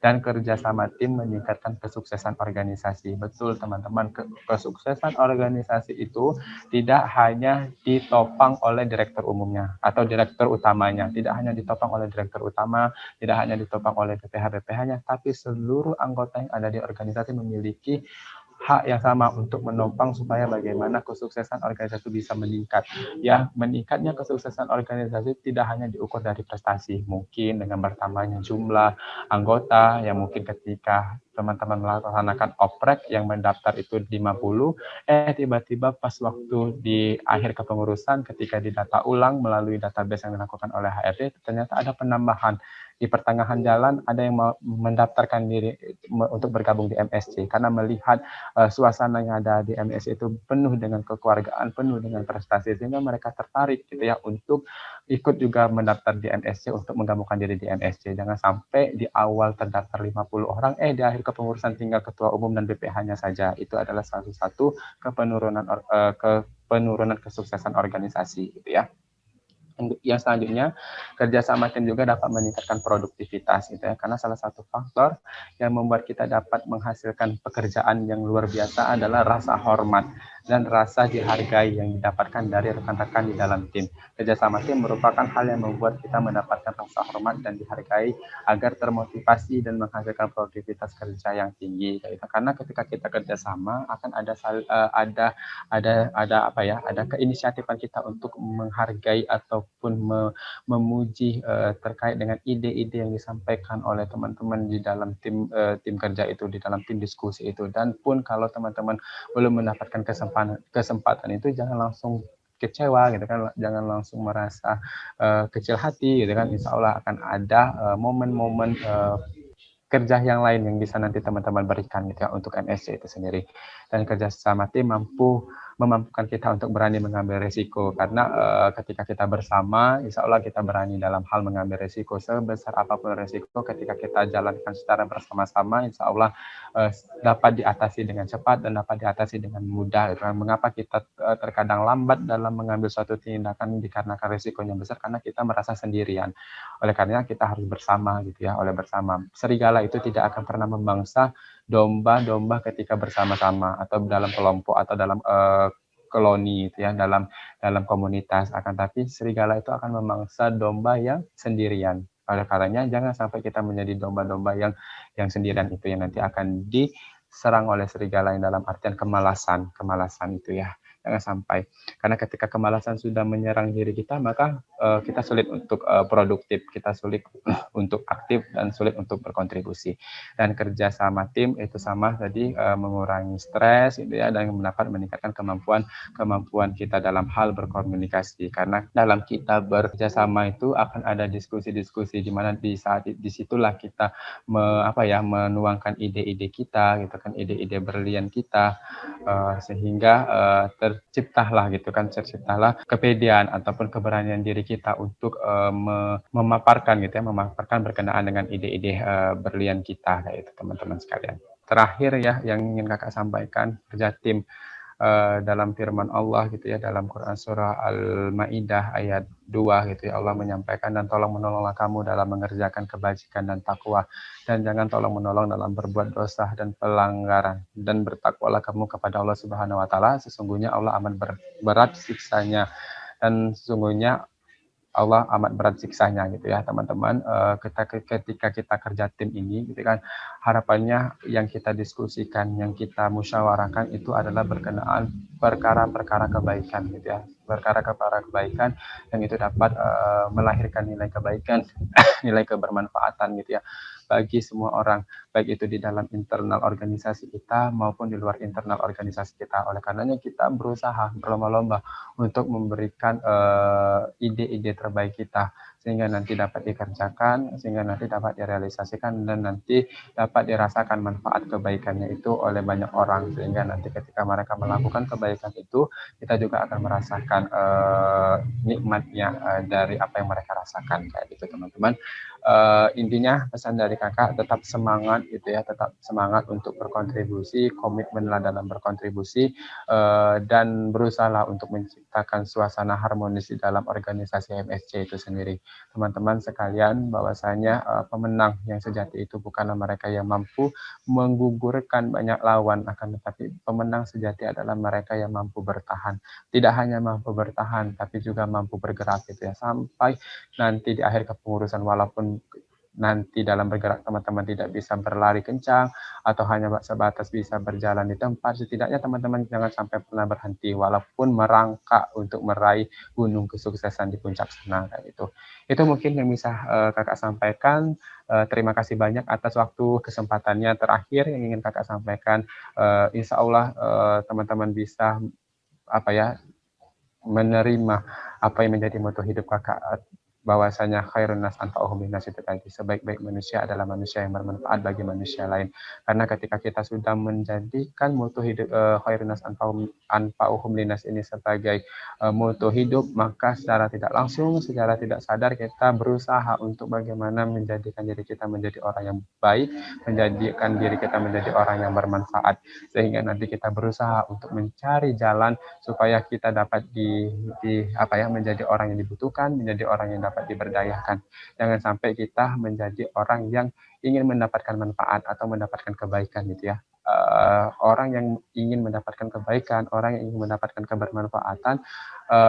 Dan kerjasama tim meningkatkan kesuksesan organisasi. Betul teman-teman, kesuksesan organisasi itu tidak hanya ditopang oleh direktur umumnya atau direktur utamanya, tidak hanya ditopang oleh direktur utama, tidak hanya ditopang oleh BPH-BPH-nya, tapi seluruh anggota yang ada di organisasi memiliki hak yang sama untuk menopang supaya bagaimana kesuksesan organisasi bisa meningkat. Ya, meningkatnya kesuksesan organisasi tidak hanya diukur dari prestasi, mungkin dengan bertambahnya jumlah anggota, yang mungkin ketika teman-teman melaksanakan oprek yang mendaftar itu 50, tiba-tiba pas waktu di akhir kepengurusan, ketika didata ulang melalui database yang dilakukan oleh HRD, ternyata ada penambahan di pertengahan jalan ada yang mau mendaftarkan diri untuk bergabung di MSC karena melihat suasana yang ada di MSC itu penuh dengan kekeluargaan, penuh dengan prestasi, sehingga mereka tertarik gitu ya untuk ikut juga mendaftar di MSC untuk menggabungkan diri di MSC. Jangan sampai di awal terdaftar 50 orang, di akhir kepengurusan tinggal ketua umum dan BPH-nya saja. Itu adalah salah satu kepenurunan kesuksesan organisasi gitu ya. Yang selanjutnya, kerjasama tim juga dapat meningkatkan produktivitas gitu ya, karena salah satu faktor yang membuat kita dapat menghasilkan pekerjaan yang luar biasa adalah rasa hormat dan rasa dihargai yang didapatkan dari rekan-rekan di dalam tim. Kerjasama tim merupakan hal yang membuat kita mendapatkan rasa hormat dan dihargai agar termotivasi dan menghasilkan produktivitas kerja yang tinggi gitu. Karena ketika kita kerjasama akan ada keinisiatifan kita untuk menghargai ataupun memuji terkait dengan ide-ide yang disampaikan oleh teman-teman di dalam tim kerja itu, di dalam tim diskusi itu. Dan pun kalau teman-teman belum mendapatkan kesempatan itu, jangan langsung kecewa gitu kan, jangan langsung merasa kecil hati gitu kan. Insya Allah akan ada momen-momen kerja yang lain yang bisa nanti teman-teman berikan gitu ya untuk MSC itu sendiri. Dan kerja sama tim memampukan kita untuk berani mengambil risiko, karena ketika kita bersama, insya Allah kita berani dalam hal mengambil risiko. Sebesar apapun risiko, ketika kita jalankan secara bersama-sama, insya Allah dapat diatasi dengan cepat dan dapat diatasi dengan mudah. Mengapa kita terkadang lambat dalam mengambil suatu tindakan dikarenakan risikonya besar, karena kita merasa sendirian. Oleh karena kita harus bersama gitu ya, oleh bersama. Serigala itu tidak akan pernah memangsa domba-domba ketika bersama-sama atau dalam kelompok atau dalam koloni gitu ya, dalam komunitas. Akan tapi serigala itu akan memangsa domba yang sendirian. Oleh karenanya jangan sampai kita menjadi domba-domba yang sendirian itu, yang nanti akan diserang oleh serigala yang dalam artian kemalasan itu ya. Jangan sampai, karena ketika kemalasan sudah menyerang diri kita, maka kita sulit untuk produktif, kita sulit untuk aktif dan sulit untuk berkontribusi. Dan kerja sama tim itu sama tadi, mengurangi stres gitu ya, dan dapat meningkatkan kemampuan kita dalam hal berkomunikasi. Karena dalam kita bekerja sama itu akan ada diskusi-diskusi di mana di saat disitulah kita menuangkan ide-ide kita gitu kan, ide-ide berlian kita, sehingga terciptalah kepedean ataupun keberanian diri kita untuk memaparkan berkenaan dengan ide-ide berlian kita kayak itu, teman-teman sekalian. Terakhir ya yang ingin kakak sampaikan, kerja tim dalam firman Allah gitu ya, dalam Quran surah Al-Maidah ayat 2 gitu ya, Allah menyampaikan, dan tolong menolonglah kamu dalam mengerjakan kebajikan dan takwa, dan jangan tolong menolong dalam berbuat dosa dan pelanggaran, dan bertakwalah kamu kepada Allah Subhanahu wa taala, sesungguhnya Allah amat berat siksanya, dan sesungguhnya Allah amat berat siksanya gitu ya, teman-teman. Ketika kita kerja tim ini gitu kan, harapannya yang kita diskusikan, yang kita musyawarahkan itu adalah berkenaan perkara-perkara kebaikan gitu ya, perkara-perkara kebaikan yang itu dapat melahirkan nilai kebaikan, nilai kebermanfaatan gitu ya bagi semua orang, baik itu di dalam internal organisasi kita maupun di luar internal organisasi kita. Oleh karenanya kita berusaha berlomba-lomba untuk memberikan ide-ide terbaik kita, sehingga nanti dapat dikerjakan, sehingga nanti dapat direalisasikan, dan nanti dapat dirasakan manfaat kebaikannya itu oleh banyak orang, sehingga nanti ketika mereka melakukan kebaikan itu, kita juga akan merasakan nikmatnya dari apa yang mereka rasakan kayak gitu, teman-teman. Intinya pesan dari kakak, tetap semangat gitu ya, tetap semangat untuk berkontribusi, komitmenlah dalam berkontribusi, dan berusahalah untuk menciptakan suasana harmonis di dalam organisasi MSC itu sendiri. Teman-teman sekalian, bahwasanya pemenang yang sejati itu bukanlah mereka yang mampu menggugurkan banyak lawan, akan tetapi pemenang sejati adalah mereka yang mampu bertahan. Tidak hanya mampu bertahan, tapi juga mampu bergerak gitu ya, sampai nanti di akhir kepengurusan, walaupun nanti dalam bergerak teman-teman tidak bisa berlari kencang atau hanya sebatas bisa berjalan di tempat, setidaknya teman-teman jangan sampai pernah berhenti walaupun merangkak untuk meraih gunung kesuksesan di puncak sana kayak itu. Itu mungkin yang bisa kakak sampaikan. Terima kasih banyak atas waktu kesempatannya. Terakhir yang ingin kakak sampaikan, insya Allah teman-teman bisa menerima apa yang menjadi moto hidup kakak bahwasanya khairun nas anfa'uhum linnas itu tadi, sebaik-baik manusia adalah manusia yang bermanfaat bagi manusia lain. Karena ketika kita sudah menjadikan mutu hidup khairun nas anfa'uhum linnas ini sebagai mutu hidup, maka secara tidak langsung, secara tidak sadar kita berusaha untuk bagaimana menjadikan diri kita menjadi orang yang baik, menjadikan diri kita menjadi orang yang bermanfaat, sehingga nanti kita berusaha untuk mencari jalan supaya kita dapat menjadi orang yang dibutuhkan, menjadi orang yang dapat diberdayakan. Jangan sampai kita menjadi orang yang ingin mendapatkan manfaat atau mendapatkan kebaikan gitu ya. Orang yang ingin mendapatkan kebaikan, orang yang ingin mendapatkan kebermanfaatan,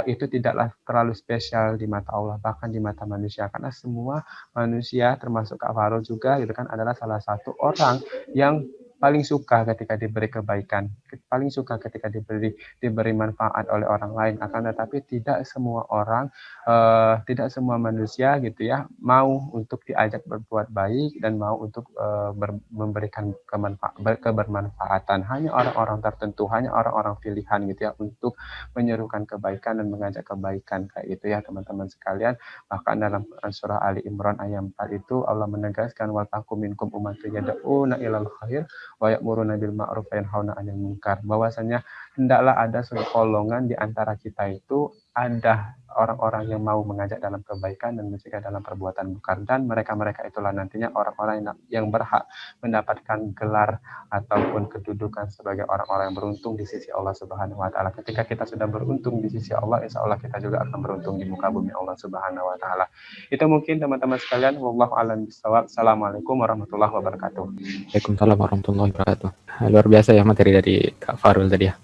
itu tidaklah terlalu spesial di mata Allah, bahkan di mata manusia, karena semua manusia termasuk Kak Farul juga itu kan adalah salah satu orang yang paling suka ketika diberi kebaikan, paling suka ketika diberi manfaat oleh orang lain. Akan tetapi tidak semua orang, tidak semua manusia gitu ya mau untuk diajak berbuat baik dan mau untuk memberikan kebermanfaatan. Hanya orang-orang tertentu, hanya orang-orang pilihan gitu ya untuk menyerukan kebaikan dan mengajak kebaikan kayak gitu ya teman-teman sekalian. Bahkan dalam surah Ali Imran ayat 4 itu Allah menegaskan wa takum minkum ummatun yad'una ilal khair wa ya'muruna bil ma'ruf wa yanhauna 'anil munkar, bahwasanya hendaklah ada suatu golongan di antara kita itu ada orang-orang yang mau mengajak dalam kebaikan dan mencegah dalam perbuatan munkar, dan mereka-mereka itulah nantinya orang-orang yang berhak mendapatkan gelar ataupun kedudukan sebagai orang-orang yang beruntung di sisi Allah Subhanahu wa taala. Ketika kita sudah beruntung di sisi Allah, insya Allah kita juga akan beruntung di muka bumi Allah Subhanahu wa taala. Itu mungkin teman-teman sekalian, wallahu a'lam bishawab. Assalamualaikum warahmatullahi wabarakatuh. Waalaikumsalam warahmatullahi wabarakatuh. Luar biasa ya materi dari Kak Farul tadi ya.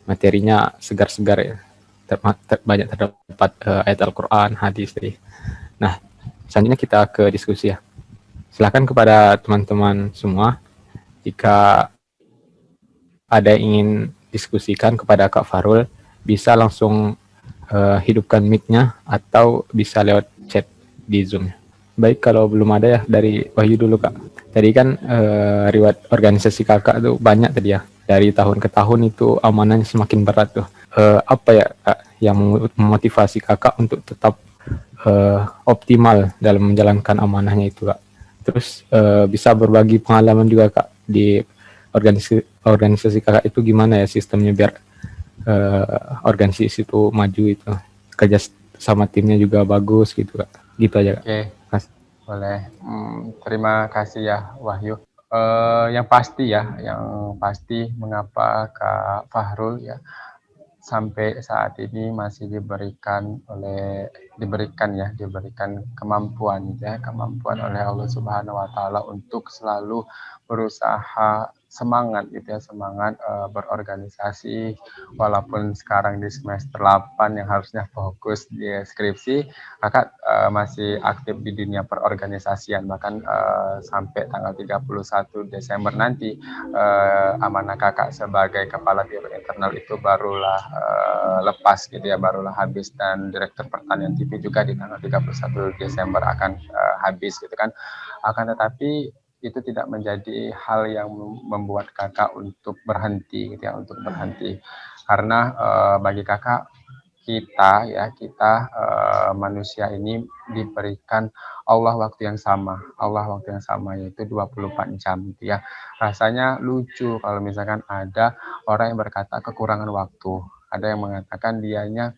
Materinya segar-segar ya. Banyak terdapat ayat Al-Quran, hadis tadi. Nah, selanjutnya kita ke diskusi ya. Silakan kepada teman-teman semua, jika ada yang ingin diskusikan kepada Kak Farul, bisa langsung hidupkan mic-nya atau bisa lewat chat di Zoom. Baik, kalau belum ada ya dari Wahyu dulu Kak. Tadi kan riwayat organisasi Kakak tuh banyak tadi ya. Dari tahun ke tahun itu amanahnya semakin berat tuh. Apa ya Kak yang memotivasi Kakak untuk tetap optimal dalam menjalankan amanahnya itu Kak? Terus bisa berbagi pengalaman juga Kak di organisasi Kakak itu gimana ya sistemnya biar organisasi itu maju itu, kerja sama timnya juga bagus gitu Kak. Gitu aja Kak. Oke, boleh. Terima kasih ya Wahyu. Yang pasti mengapa Kak Fahrul ya sampai saat ini masih diberikan kemampuan oleh Allah Subhanahu wa taala untuk selalu berusaha semangat berorganisasi, walaupun sekarang di semester 8 yang harusnya fokus di skripsi, Kakak masih aktif di dunia perorganisasian, bahkan sampai tanggal 31 Desember nanti amanah Kakak sebagai kepala biro internal itu barulah lepas gitu ya, barulah habis, dan direktur pertanian TV juga di tanggal 31 Desember akan habis gitu kan. Akan tetapi itu tidak menjadi hal yang membuat Kakak untuk berhenti gitu ya, karena bagi Kakak kita manusia ini diberikan Allah waktu yang sama yaitu 24 jam gitu ya. Rasanya lucu kalau misalkan ada orang yang berkata kekurangan waktu, ada yang mengatakan dianya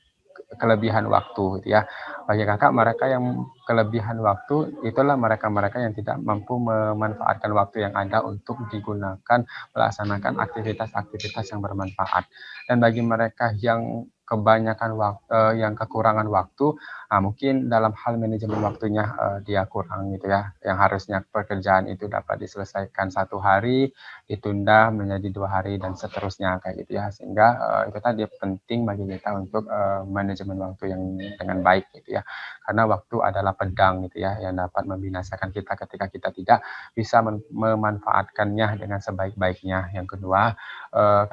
kelebihan waktu gitu ya. Bagi Kakak, mereka yang kelebihan waktu itulah mereka-mereka yang tidak mampu memanfaatkan waktu yang ada untuk digunakan melaksanakan aktivitas-aktivitas yang bermanfaat. Dan bagi mereka yang kebanyakan waktu, yang kekurangan waktu, mungkin dalam hal manajemen waktunya dia kurang gitu ya. Yang harusnya pekerjaan itu dapat diselesaikan 1 hari, ditunda menjadi 2 hari dan seterusnya kayak gitu ya. Sehingga itu tadi penting bagi kita untuk manajemen waktu yang dengan baik gitu ya. Karena waktu adalah pedang gitu ya, yang dapat membinasakan kita ketika kita tidak bisa memanfaatkannya dengan sebaik-baiknya. Yang kedua,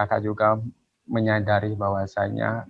Kakak juga menyadari bahwasanya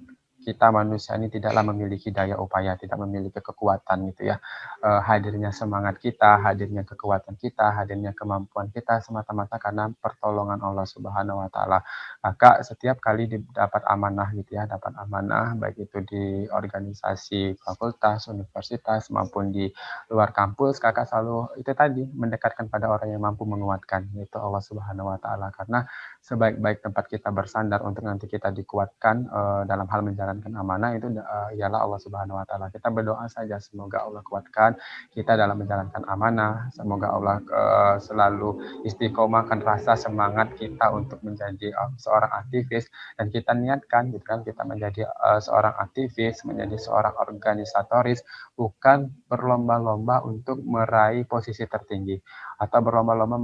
kita manusia ini tidaklah memiliki daya upaya, tidak memiliki kekuatan gitu ya. Hadirnya semangat kita, hadirnya kekuatan kita, hadirnya kemampuan kita semata-mata karena pertolongan Allah Subhanahu wa taala. Kakak setiap kali dapat amanah gitu ya, dapat amanah baik itu di organisasi fakultas, universitas maupun di luar kampus, kakak selalu itu tadi mendekatkan pada orang yang mampu menguatkan, yaitu Allah Subhanahu wa taala. Karena sebaik-baik tempat kita bersandar untuk nanti kita dikuatkan dalam hal menjalankan amanah itu ialah Allah Subhanahu wa taala. Kita berdoa saja semoga Allah kuatkan kita dalam menjalankan amanah, semoga Allah selalu istiqomahkan rasa semangat kita untuk menjadi seorang aktivis, dan kita niatkan gitu kan, kita menjadi seorang aktivis, menjadi seorang organisatoris, bukan berlomba-lomba untuk meraih posisi tertinggi atau berlomba-lomba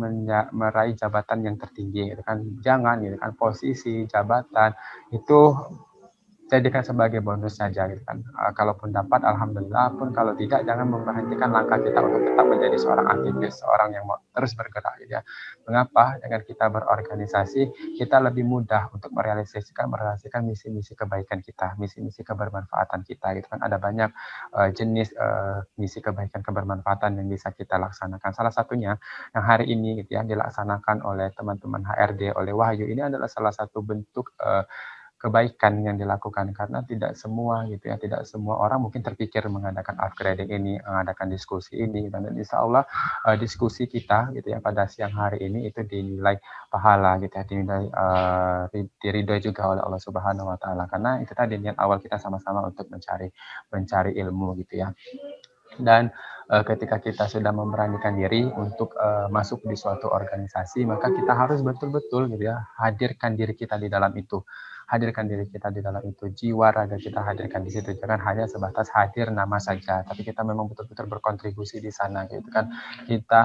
meraih jabatan yang tertinggi gitu kan. Jangan gitu kan, posisi jabatan itu jadikan sebagai bonus saja gitu kan. Kalaupun dapat alhamdulillah, pun kalau tidak jangan memberhentikan langkah kita untuk tetap menjadi seorang aktivis, seorang yang mau terus bergerak gitu ya. Mengapa? Dengan kita berorganisasi, kita lebih mudah untuk merealisasikan misi-misi kebaikan kita, misi-misi kebermanfaatan kita gitu kan. Ada banyak jenis misi kebaikan kebermanfaatan yang bisa kita laksanakan. Salah satunya yang hari ini gitu ya dilaksanakan oleh teman-teman HRD, oleh Wahyu, ini adalah salah satu bentuk kebaikan yang dilakukan, karena tidak semua gitu ya, tidak semua orang mungkin terpikir mengadakan upgrading ini, mengadakan diskusi ini, dan insya Allah diskusi kita gitu ya pada siang hari ini itu dinilai pahala gitu ya, dinilai diridhoi juga oleh Allah Subhanahu wa taala, karena itu tadi niat awal kita sama-sama untuk mencari ilmu gitu ya. Dan ketika kita sudah memberanikan diri untuk masuk di suatu organisasi, maka kita harus betul-betul gitu ya hadirkan diri kita di dalam itu, hadirkan diri kita di dalam itu, jiwa raga kita hadirkan di situ, jangan hanya sebatas hadir nama saja, tapi kita memang betul-betul berkontribusi di sana gitu kan. Kita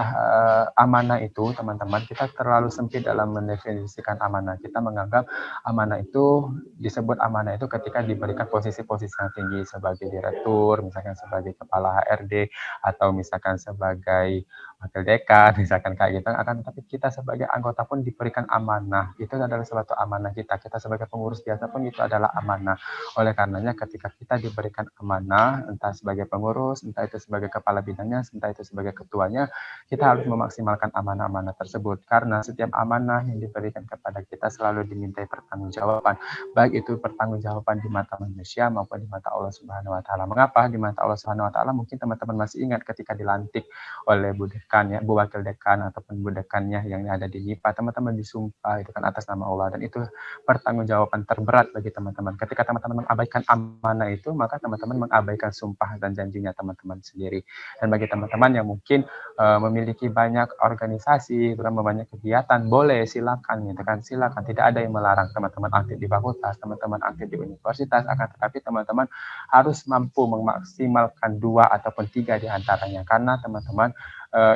amanah itu teman-teman, kita terlalu sempit dalam mendefinisikan amanah. Kita menganggap amanah itu disebut amanah itu ketika diberikan posisi-posisi yang tinggi sebagai direktur, misalkan sebagai kepala HRD, atau misalkan sebagai wakil dekan, misalkan kayak gitu. Akan tapi kita sebagai anggota pun diberikan amanah. Itu adalah suatu amanah kita. Kita sebagai pengurus biasa pun itu adalah amanah. Oleh karenanya ketika kita diberikan amanah, entah sebagai pengurus, entah itu sebagai kepala bidangnya, entah itu sebagai ketuanya, kita harus memaksimalkan amanah-amanah tersebut. Karena setiap amanah yang diberikan kepada kita selalu dimintai pertanggungjawaban. Baik itu pertanggungjawaban di mata manusia maupun di mata Allah Subhanahu wa taala. Mengapa di mata Allah Subhanahu wa taala? Mungkin teman-teman masih ingat ketika dilantik oleh Bu Dekan ya, Bu Wakil Dekan ataupun Bu Dekannya yang ada di MIPA, teman-teman disumpah itu kan atas nama Allah, dan itu pertanggungjawaban terberat bagi teman-teman. Ketika teman-teman mengabaikan amanah itu, maka teman-teman mengabaikan sumpah dan janjinya teman-teman sendiri. Dan bagi teman-teman yang mungkin memiliki banyak organisasi, itu kan banyak kegiatan, boleh silakan gitu kan, silakan, tidak ada yang melarang teman-teman aktif di fakultas, teman-teman aktif di universitas, akan tetapi teman-teman harus mampu memaksimalkan 2 ataupun 3 di antaranya, karena teman-teman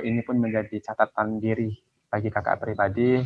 ini pun menjadi catatan diri bagi kakak pribadi.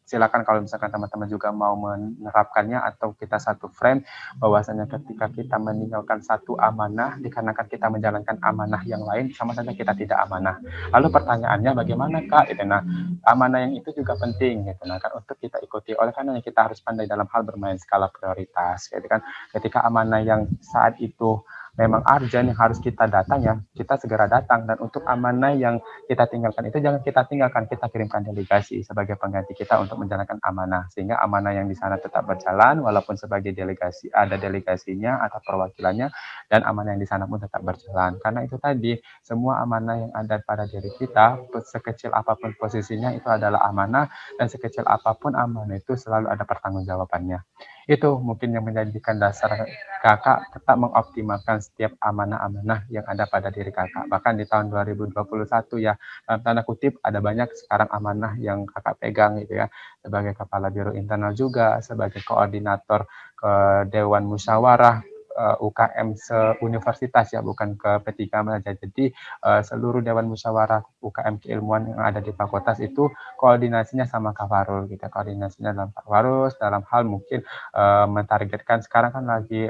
Silakan kalau misalkan teman-teman juga mau menerapkannya, atau kita satu frame bahwasanya ketika kita meninggalkan satu amanah dikarenakan kita menjalankan amanah yang lain, sama saja kita tidak amanah. Lalu pertanyaannya bagaimana kak? Gitu. Nah, amanah yang itu juga penting gitu. Nah, kan untuk kita ikuti. Oleh karena kita harus pandai dalam hal bermain skala prioritas. Gitu kan. Ketika amanah yang saat itu memang urgent yang harus kita datang ya, kita segera datang. Dan untuk amanah yang kita tinggalkan itu jangan kita tinggalkan, kita kirimkan delegasi sebagai pengganti kita untuk menjalankan amanah, sehingga amanah yang di sana tetap berjalan walaupun sebagai delegasi ada delegasinya atau perwakilannya, dan amanah yang di sana pun tetap berjalan. Karena itu tadi, semua amanah yang ada pada diri kita, sekecil apapun posisinya itu adalah amanah, dan sekecil apapun amanah itu selalu ada pertanggungjawabannya. Itu mungkin yang menjadikan dasar kakak tetap mengoptimalkan setiap amanah-amanah yang ada pada diri kakak. Bahkan di tahun 2021 ya, dalam tanda kutip ada banyak sekarang amanah yang kakak pegang gitu ya, sebagai kepala biro internal juga, sebagai koordinator ke Dewan Musyawarah UKM se-universitas ya, bukan ke P3 saja. Jadi seluruh Dewan Musyawarah UKM keilmuan yang ada di fakultas itu koordinasinya sama Kak Farul gitu. Koordinasinya dalam Kak Farul dalam hal mungkin mentargetkan sekarang kan lagi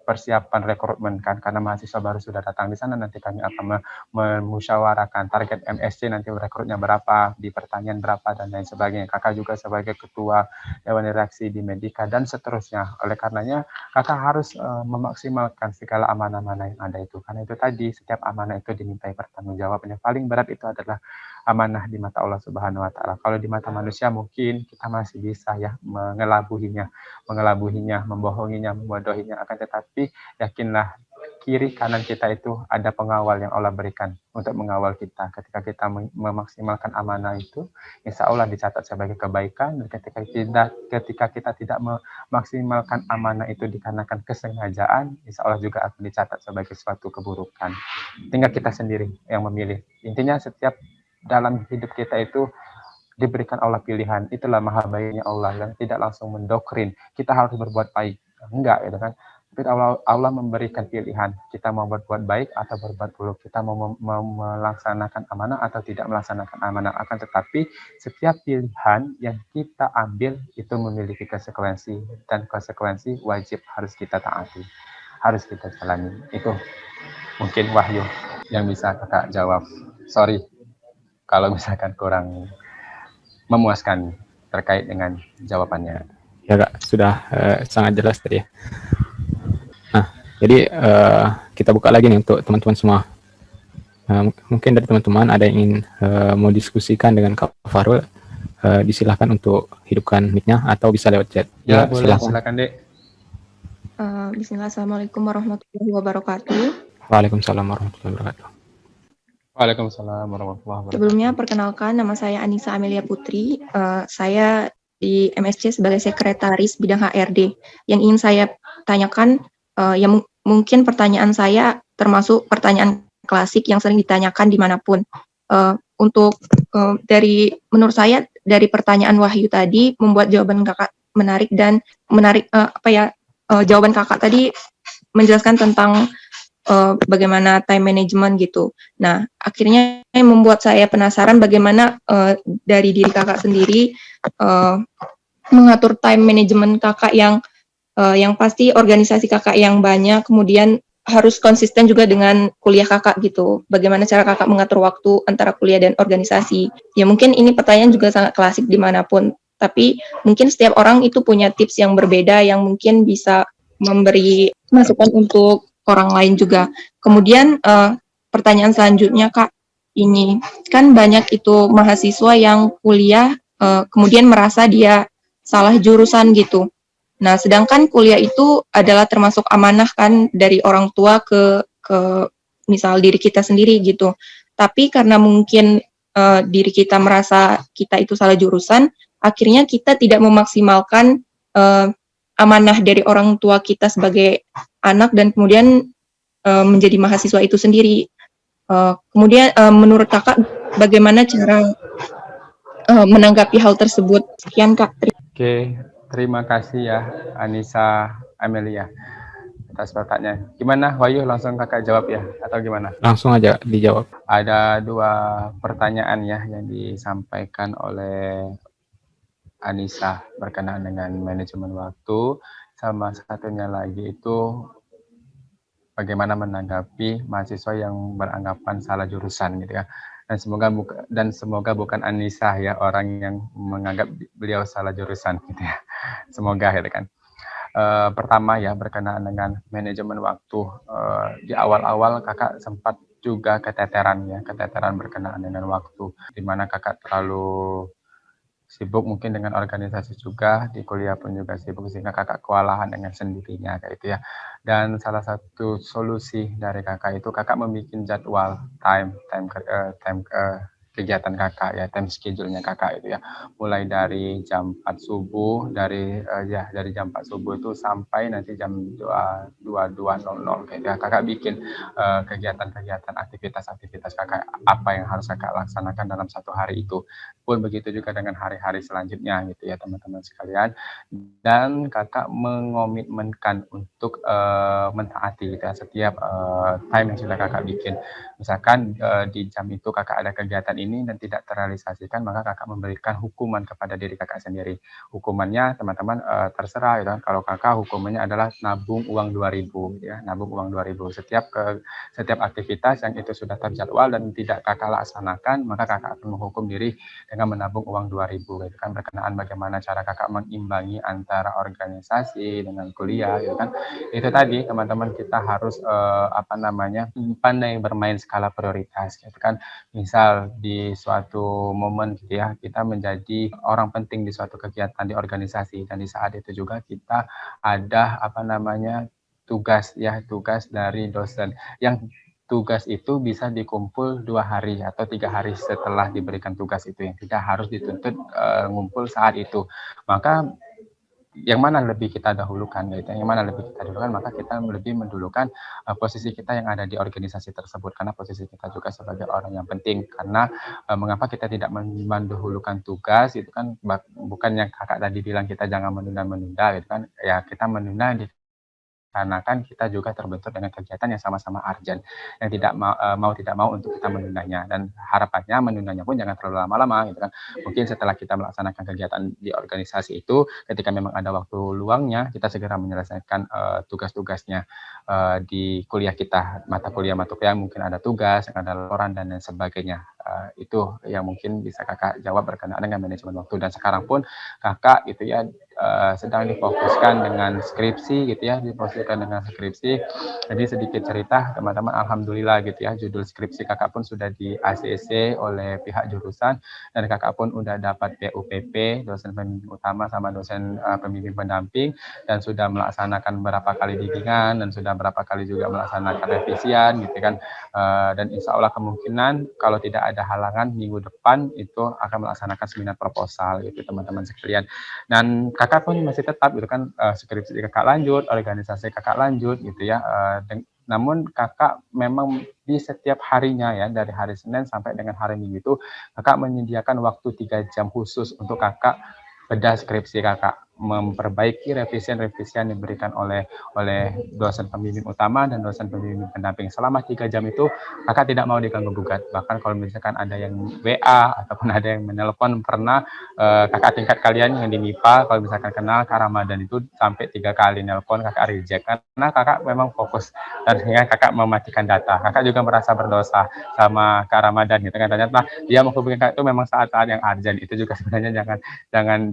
persiapan rekrutmen kan, karena mahasiswa baru sudah datang di sana, nanti kami akan memusyawarahkan target MSC nanti rekrutnya berapa, di pertanian berapa, dan lain sebagainya. Kakak juga sebagai ketua Dewan Redaksi di Medika dan seterusnya. Oleh karenanya kakak harus memaksimalkan segala amanah-amanah yang ada itu, karena itu tadi setiap amanah itu dimintai pertanggungjawaban. Yang paling berat itu adalah amanah di mata Allah Subhanahu wa taala. Kalau di mata manusia mungkin kita masih bisa ya mengelabuhinya, membohonginya, membodohinya, akan tetapi yakinlah kiri kanan kita itu ada pengawal yang Allah berikan untuk mengawal kita. Ketika kita memaksimalkan amanah itu, insya Allah dicatat sebagai kebaikan. Dan ketika kita tidak memaksimalkan amanah itu dikarenakan kesengajaan, insya Allah juga akan dicatat sebagai suatu keburukan. Tinggal kita sendiri yang memilih. Intinya setiap dalam hidup kita itu diberikan Allah pilihan. Itulah maha baiknya Allah yang tidak langsung mendoktrin kita harus berbuat baik. Enggak, gitu kan. Tapi Allah memberikan pilihan. Kita mau berbuat baik atau berbuat buruk. Kita mau melaksanakan amanah atau tidak melaksanakan amanah. Akan tetapi setiap pilihan yang kita ambil itu memiliki konsekuensi. Dan konsekuensi wajib harus kita taati. Harus kita jalani. Itu mungkin Wahyu yang bisa kakak jawab. Sorry kalau misalkan kurang memuaskan terkait dengan jawabannya. Ya Kak, sudah sangat jelas tadi ya. Nah, jadi kita buka lagi nih untuk teman-teman semua. Mungkin dari teman-teman ada yang ingin mau diskusikan dengan Kak Farul, disilahkan untuk hidupkan mic-nya atau bisa lewat chat. Ya, boleh, silakan Dek. Bismillah, Assalamualaikum warahmatullahi wabarakatuh. Waalaikumsalam warahmatullahi wabarakatuh. Waalaikumsalam warahmatullahi wabarakatuh. Sebelumnya perkenalkan, nama saya Anissa Amelia Putri. Saya di MSC sebagai sekretaris bidang HRD. Yang ingin saya tanyakan, yang mungkin pertanyaan saya termasuk pertanyaan klasik yang sering ditanyakan dimanapun. Menurut saya dari pertanyaan Wahyu tadi membuat jawaban kakak menarik dan jawaban kakak tadi menjelaskan tentang bagaimana time management gitu. Nah, akhirnya membuat saya penasaran bagaimana dari diri kakak sendiri mengatur time management kakak yang pasti organisasi kakak yang banyak, kemudian harus konsisten juga dengan kuliah kakak gitu. Bagaimana cara kakak mengatur waktu antara kuliah dan organisasi? Ya mungkin ini pertanyaan juga sangat klasik dimanapun, tapi mungkin setiap orang itu punya tips yang berbeda yang mungkin bisa memberi masukan untuk orang lain juga. Kemudian pertanyaan selanjutnya Kak, ini kan banyak itu mahasiswa yang kuliah kemudian merasa dia salah jurusan gitu. Nah, sedangkan kuliah itu adalah termasuk amanah kan dari orang tua ke misal diri kita sendiri gitu. Tapi karena mungkin diri kita merasa kita itu salah jurusan, akhirnya kita tidak memaksimalkan amanah dari orang tua kita sebagai anak dan kemudian menjadi mahasiswa itu sendiri. Kemudian menurut kakak bagaimana cara menanggapi hal tersebut? Sekian Kak. Oke, terima kasih ya Anissa Amelia atas pertanyaannya. Gimana Wahyu, langsung kakak jawab ya atau gimana? Langsung aja dijawab. Ada 2 pertanyaan ya yang disampaikan oleh Anissa berkenaan dengan manajemen waktu, sama satunya lagi itu bagaimana menanggapi mahasiswa yang beranggapan salah jurusan gitu ya. Dan semoga bukan Anissa ya orang yang menganggap beliau salah jurusan gitu ya. Semoga gitu kan. Pertama ya berkenaan dengan manajemen waktu. Di awal-awal kakak sempat juga keteteran berkenaan dengan waktu, di mana kakak terlalu sibuk mungkin dengan organisasi juga, di kuliah pun juga sibuk sehingga kakak kewalahan dengan sendirinya kayak itu ya. Dan salah satu solusi dari kakak itu kakak membuat jadwal kegiatan kakak ya, time schedule-nya kakak itu ya, mulai dari jam 4 subuh, dari jam 4 subuh itu sampai nanti jam 22.00 kayak ya. Kakak bikin kegiatan-kegiatan, aktivitas kakak, apa yang harus kakak laksanakan dalam satu hari itu. Pun begitu juga dengan hari-hari selanjutnya gitu ya teman-teman sekalian. Dan kakak mengomitmenkan untuk mentaati gitu ya, setiap time yang sudah kakak bikin. Misalkan di jam itu kakak ada kegiatan ini, ini dan tidak terrealisasikan, maka kakak memberikan hukuman kepada diri kakak sendiri. Hukumannya teman-teman terserah gitu kan. Kalau kakak hukumannya adalah nabung uang 2.000 ya, nabung uang 2.000 setiap aktivitas yang itu sudah terjadwal dan tidak kakak laksanakan, maka kakak akan menghukum diri dengan menabung uang 2.000 gitu kan, berkenaan bagaimana cara kakak mengimbangi antara organisasi dengan kuliah gitu kan. Itu tadi teman-teman, kita harus pandai bermain skala prioritas gitu kan. Misal di suatu momen gitu ya, kita menjadi orang penting di suatu kegiatan di organisasi, dan di saat itu juga kita ada tugas dari dosen, yang tugas itu bisa dikumpul 2 hari atau 3 hari setelah diberikan tugas itu, yang tidak harus dituntut ngumpul saat itu. Maka yang mana lebih kita dahulukan gitu, maka kita lebih mendulukan posisi kita yang ada di organisasi tersebut, karena posisi kita juga sebagai orang yang penting. Karena mengapa kita tidak mendahulukan tugas itu kan, bukan yang kakak tadi bilang kita jangan menunda-menunda gitu kan, ya kita menunda karena kan kita juga terbentur dengan kegiatan yang sama-sama urgent, yang tidak mau untuk kita menundanya, dan harapannya menundanya pun jangan terlalu lama-lama gitu kan. Mungkin setelah kita melaksanakan kegiatan di organisasi itu, ketika memang ada waktu luangnya, kita segera menyelesaikan tugas-tugasnya di kuliah kita, mata kuliah mungkin ada tugas, ada laporan dan lain sebagainya. Itu yang mungkin bisa kakak jawab berkenaan dengan manajemen waktu. Dan sekarang pun kakak gitu ya sedang difokuskan dengan skripsi gitu ya, Jadi sedikit cerita teman-teman, alhamdulillah gitu ya, judul skripsi kakak pun sudah di ACC oleh pihak jurusan, dan kakak pun udah dapat PUPP, dosen pembimbing utama sama dosen pembimbing pendamping, dan sudah melaksanakan beberapa kali bimbingan, dan sudah berapa kali juga melaksanakan revisian gitu kan. Dan insya Allah kemungkinan kalau tidak ada halangan minggu depan itu akan melaksanakan seminar proposal gitu teman-teman sekalian. Dan kakak pun masih tetap gitu kan, skripsi kakak lanjut, organisasi kakak lanjut gitu ya. Namun kakak memang di setiap harinya ya, dari hari Senin sampai dengan hari Minggu itu kakak menyediakan waktu 3 jam khusus untuk kakak bedah skripsi kakak, memperbaiki revisian-revisian yang diberikan oleh dosen pembimbing utama dan dosen pembimbing pendamping. Selama 3 jam itu kakak tidak mau diganggu gugat. Bahkan kalau misalkan ada yang WA ataupun ada yang menelpon, pernah kakak tingkat kalian yang di MIPA kalau misalkan kenal Kak Ramadan itu sampai 3 kali nelpon kakak reject, karena kakak memang fokus, dan dengan kakak mematikan data. Kakak juga merasa berdosa sama Kak Ramadan gitu kan, ternyata dia menghubungi kakak itu memang saat-saat yang urgent. Itu juga sebenarnya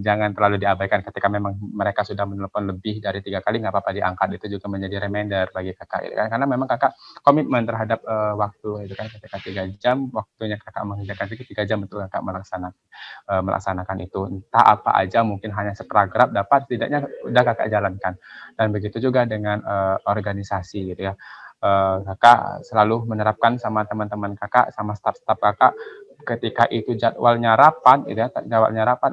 jangan terlalu diabaikan. Ketika memang mereka sudah menelpon lebih dari 3 kali, nggak apa-apa diangkat. Itu juga menjadi reminder bagi kakak gitu kan, karena memang kakak komitmen terhadap waktu itu kan. Ketika 3 jam waktunya kakak mengerjakan itu, 3 jam betul kakak melaksanakan itu, entah apa aja, mungkin hanya separagraf dapat, tidaknya udah kakak jalankan. Dan begitu juga dengan organisasi gitu ya. Kakak selalu menerapkan sama teman-teman kakak, sama staf-staf kakak, ketika itu jadwalnya rapat gitu ya,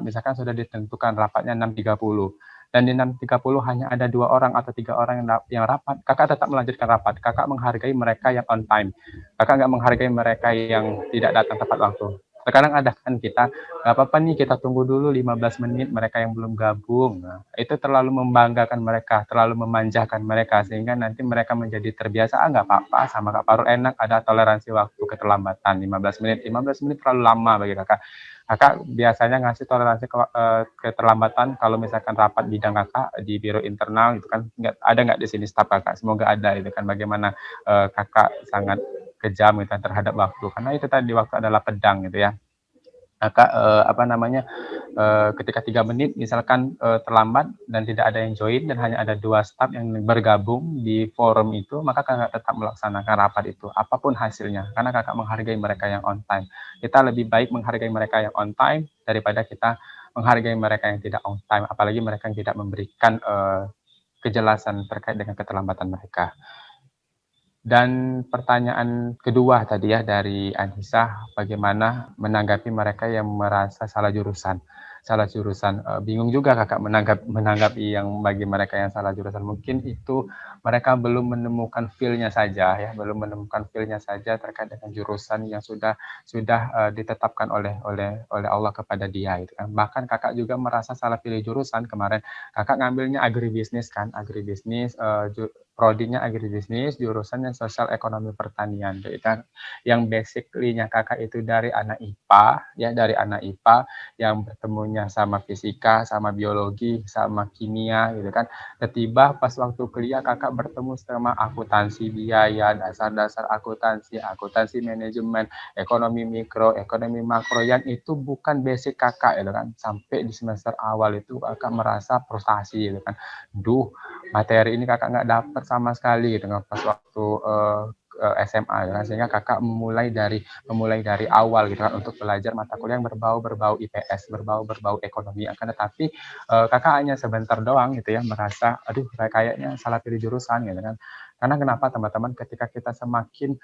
misalkan sudah ditentukan rapatnya 6.30, dan di 6.30 hanya ada 2 orang atau 3 orang yang rapat, kakak tetap melanjutkan rapat. Kakak menghargai mereka yang on time, kakak nggak menghargai mereka yang tidak datang tepat waktu. Terkadang ada kan kita, nggak apa-apa nih kita tunggu dulu 15 menit mereka yang belum gabung. Nah, itu terlalu membanggakan mereka, terlalu memanjakan mereka, sehingga nanti mereka menjadi terbiasa, nggak apa-apa sama Kak Farul, enak ada toleransi waktu keterlambatan 15 menit. 15 menit terlalu lama bagi kakak. Kakak biasanya ngasih toleransi keterlambatan kalau misalkan rapat bidang kakak di biro internal itu kan, nggak di sini staf kakak, semoga ada itu kan, bagaimana kakak sangat kejam gitu terhadap waktu, karena itu tadi waktu adalah pedang gitu ya. Kakak ketika 3 menit misalkan terlambat dan tidak ada yang join, dan hanya ada 2 staf yang bergabung di forum itu, maka kakak tetap melaksanakan rapat itu apapun hasilnya, karena kakak menghargai mereka yang on time. Kita lebih baik menghargai mereka yang on time daripada kita menghargai mereka yang tidak on time, apalagi mereka yang tidak memberikan kejelasan terkait dengan keterlambatan mereka. Dan pertanyaan kedua tadi ya dari Anissa, bagaimana menanggapi mereka yang merasa salah jurusan. salah jurusan. Bingung juga kakak menanggapi yang bagi mereka yang salah jurusan. Mungkin itu mereka belum menemukan feel-nya saja ya, belum menemukan feel-nya saja terkait dengan jurusan yang sudah ditetapkan oleh Allah kepada dia gitu kan. Bahkan kakak juga merasa salah pilih jurusan kemarin. Kakak ngambilnya agribisnis kan, agribisnis, prodinya agribisnis, jurusannya sosial ekonomi pertanian gitu kan. Yang basically-nya kakak itu dari anak IPA ya, dari anak IPA yang bertemunya sama fisika, sama biologi, sama kimia gitu kan. Tiba pas waktu kuliah kakak bertemu sama akuntansi biaya, dasar-dasar akuntansi, akuntansi manajemen, ekonomi mikro, ekonomi makro yang itu bukan basic kakak gitu kan. Sampai di semester awal itu kakak merasa frustasi gitu kan. Duh, materi ini kakak nggak dapet sama sekali gitu kan pas waktu SMA ya, sehingga kakak memulai dari awal gitu kan untuk belajar mata kuliah yang berbau IPS, berbau ekonomi. Akan tetapi kakak hanya sebentar doang gitu ya merasa aduh kayaknya salah pilih jurusan gitu kan. Karena kenapa teman-teman, ketika kita semakin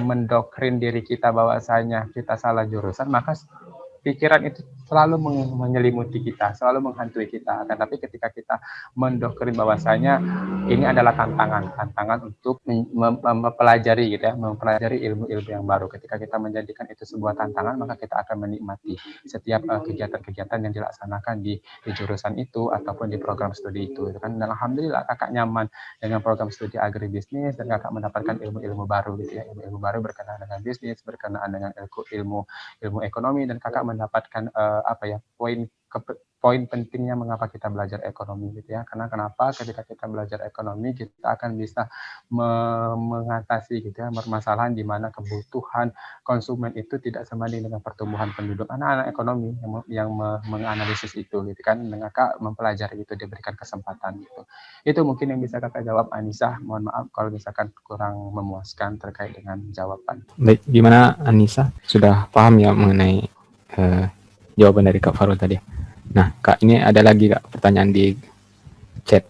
mendoktrin diri kita bahwasanya kita salah jurusan, maka pikiran itu selalu menyelimuti kita, selalu menghantui kita. Tapi ketika kita mendoktrin bahwasanya ini adalah tantangan untuk mempelajari gitu ya, mempelajari ilmu-ilmu yang baru. Ketika kita menjadikan itu sebuah tantangan, maka kita akan menikmati setiap kegiatan-kegiatan yang dilaksanakan di jurusan itu ataupun di program studi itu. Dan alhamdulillah kakak nyaman dengan program studi agribisnis dan kakak mendapatkan ilmu-ilmu baru gitu ya, ilmu-ilmu baru berkenaan dengan bisnis, berkenaan dengan ilmu ekonomi, dan kakak mendapatkan poin pentingnya mengapa kita belajar ekonomi gitu ya. Karena kenapa ketika kita belajar ekonomi kita akan bisa mengatasi gitu ya permasalahan di mana kebutuhan konsumen itu tidak sebanding dengan pertumbuhan penduduk. Anak-anak ekonomi yang menganalisis itu gitu kan, dan kakak mempelajari itu, diberikan kesempatan gitu. Itu mungkin yang bisa kakak jawab, Anissa. Mohon maaf kalau misalkan kurang memuaskan terkait dengan jawaban. Baik, gimana Anissa? Sudah paham ya mengenai jawaban dari Kak Farul tadi? Nah, Kak, ini ada lagi Kak pertanyaan di chat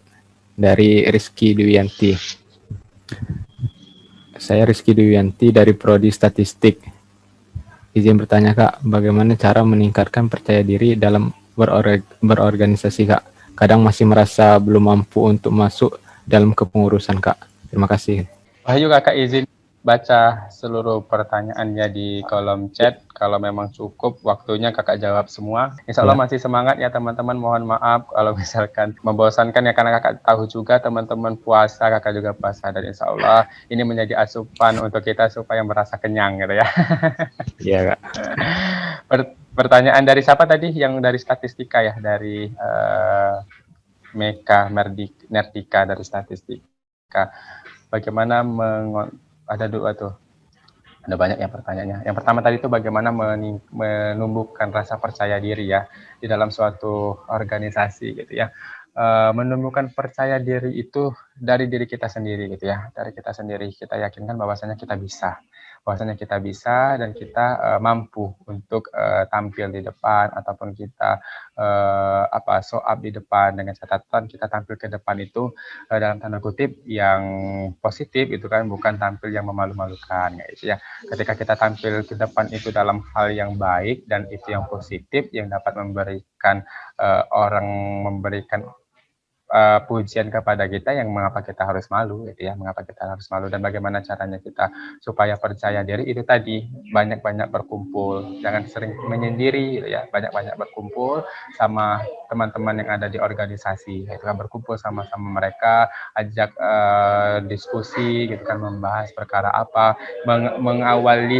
dari Rizky Dewianti. Saya Rizky Dewianti dari Prodi Statistik. Izin bertanya Kak, bagaimana cara meningkatkan percaya diri dalam berorganisasi Kak? Kadang masih merasa belum mampu untuk masuk dalam kepengurusan Kak. Terima kasih. Ayo kakak izin baca seluruh pertanyaannya di kolom chat. Kalau memang cukup waktunya kakak jawab semua. Insya Allah masih semangat ya teman-teman. Mohon maaf kalau misalkan membosankan ya, karena kakak tahu juga teman-teman puasa, kakak juga puasa, dan insya Allah ini menjadi asupan untuk kita supaya merasa kenyang gitu ya. Iya Kak. Pertanyaan dari siapa tadi? Yang dari statistika ya, dari Meka Nerdika dari statistika. Bagaimana ada dua tuh, ada banyak yang pertanyaannya. Yang pertama tadi itu bagaimana menumbuhkan rasa percaya diri ya di dalam suatu organisasi gitu ya. Menumbuhkan percaya diri itu dari diri kita sendiri gitu ya, dari kita sendiri. Kita yakinkan bahwasanya kita bisa, dan kita mampu untuk tampil di depan, ataupun kita show up di depan, dengan catatan kita tampil ke depan itu dalam tanda kutip yang positif itu kan, bukan tampil yang memalu-malukan gitu ya. Ketika kita tampil ke depan itu dalam hal yang baik dan itu yang positif, yang dapat memberikan pujian kepada kita, yang mengapa kita harus malu gitu ya, mengapa kita harus malu. Dan bagaimana caranya kita supaya percaya diri itu tadi, banyak-banyak berkumpul, jangan sering menyendiri gitu ya, banyak-banyak berkumpul sama teman-teman yang ada di organisasi gitu kan, berkumpul sama-sama mereka, ajak diskusi gitu kan, membahas perkara apa, mengawali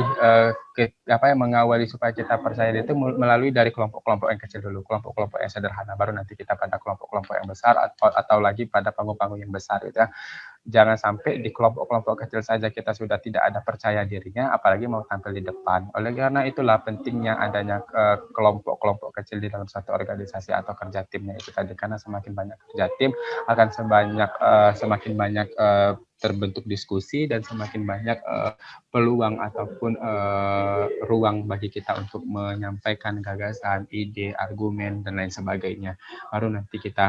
supaya kita percaya diri itu melalui dari kelompok-kelompok yang kecil dulu, kelompok-kelompok yang sederhana, baru nanti kita pada kelompok-kelompok yang besar atau lagi pada panggung-panggung yang besar gitu ya. Jangan sampai di kelompok-kelompok kecil saja kita sudah tidak ada percaya dirinya, apalagi mau tampil di depan. Oleh karena itulah pentingnya adanya kelompok-kelompok kecil di dalam satu organisasi atau kerja timnya itu tadi, karena semakin banyak kerja tim akan semakin banyak terbentuk diskusi, dan semakin banyak peluang ataupun ruang bagi kita untuk menyampaikan gagasan, ide, argumen, dan lain sebagainya. Baru nanti kita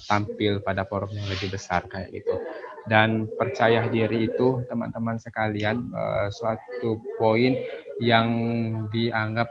tampil pada forum yang lebih besar kayak gitu. Dan percaya diri itu teman-teman sekalian suatu poin yang dianggap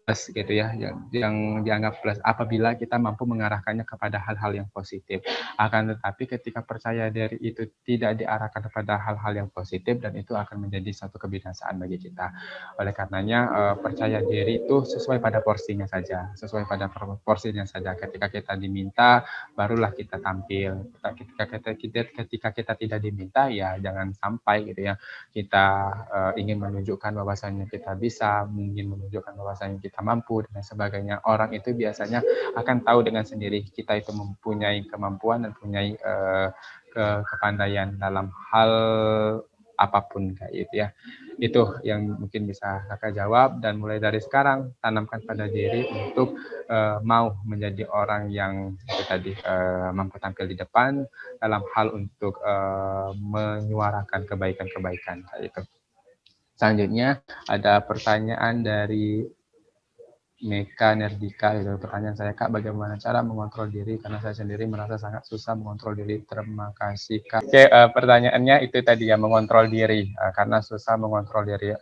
plus gitu ya, yang dianggap plus apabila kita mampu mengarahkannya kepada hal-hal yang positif. Akan tetapi ketika percaya diri itu tidak diarahkan kepada hal-hal yang positif, dan itu akan menjadi satu kebinasaan bagi kita. Oleh karenanya percaya diri itu sesuai pada porsinya saja, sesuai pada porsinya saja. Ketika kita diminta, barulah kita tampil. Ketika kita tidak diminta, ya jangan sampai gitu ya kita ingin menunjukkan bahwasannya kita bisa, ingin menunjukkan bahwasannya kita mampu dan sebagainya. Orang itu biasanya akan tahu dengan sendiri kita itu mempunyai kemampuan dan mempunyai kepandaian dalam hal apapun kayak gitu ya. Itu yang mungkin bisa kakak jawab, dan mulai dari sekarang tanamkan pada diri untuk mau menjadi orang yang itu tadi mampu tampil di depan dalam hal untuk menyuarakan kebaikan-kebaikan kayak itu. Selanjutnya ada pertanyaan dari Meka Nerdika. Itu pertanyaan saya, Kak, bagaimana cara mengontrol diri karena saya sendiri merasa sangat susah mengontrol diri. Terima kasih, Kak. Oke, pertanyaannya itu tadi ya, mengontrol diri karena susah mengontrol diri.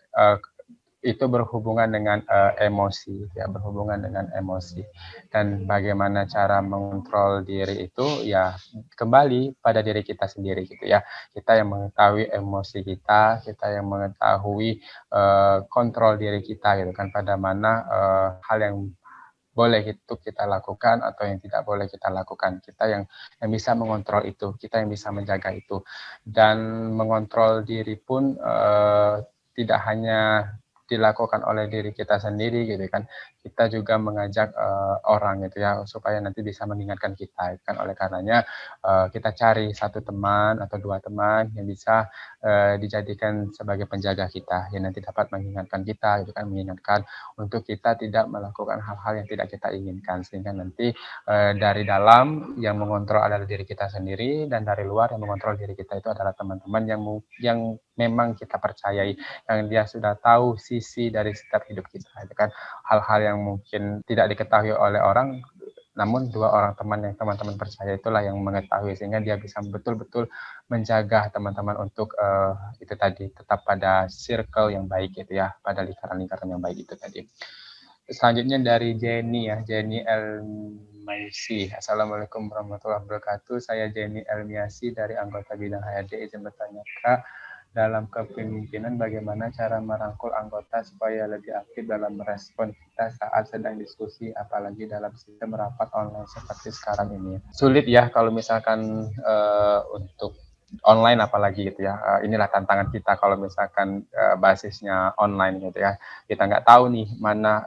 Itu berhubungan dengan emosi ya, berhubungan dengan emosi. Dan bagaimana cara mengontrol diri itu ya kembali pada diri kita sendiri gitu ya. Kita yang mengetahui emosi kita yang mengetahui kontrol diri kita gitu kan, pada mana hal yang boleh itu kita lakukan atau yang tidak boleh kita lakukan. Kita yang bisa mengontrol itu, kita yang bisa menjaga itu. Dan mengontrol diri pun tidak hanya dilakukan oleh diri kita sendiri gitu kan, kita juga mengajak orang gitu ya, supaya nanti bisa mengingatkan kita kan. Oleh karenanya kita cari satu teman atau dua teman yang bisa dijadikan sebagai penjaga kita, yang nanti dapat mengingatkan kita gitu kan, mengingatkan untuk kita tidak melakukan hal-hal yang tidak kita inginkan, sehingga nanti dari dalam yang mengontrol adalah diri kita sendiri, dan dari luar yang mengontrol diri kita itu adalah teman-teman yang memang kita percayai, yang dia sudah tahu sisi dari setiap hidup kita, itu kan hal-hal yang mungkin tidak diketahui oleh orang, namun dua orang teman yang teman-teman percaya itulah yang mengetahui, sehingga dia bisa betul-betul menjaga teman-teman untuk itu tadi tetap pada circle yang baik gitu ya, pada lingkaran-lingkaran yang baik itu tadi. Selanjutnya dari Jenny ya, Jenny Elmiasi. Assalamualaikum warahmatullahi wabarakatuh. Saya Jenny Elmiasi dari anggota bidang HRD. Izin bertanya, Kak, dalam kepemimpinan bagaimana cara merangkul anggota supaya lebih aktif dalam merespon kita saat sedang diskusi, apalagi dalam sistem rapat online seperti sekarang ini. Sulit ya kalau misalkan untuk online apalagi gitu ya. Inilah tantangan kita kalau misalkan basisnya online gitu ya. Kita nggak tahu nih mana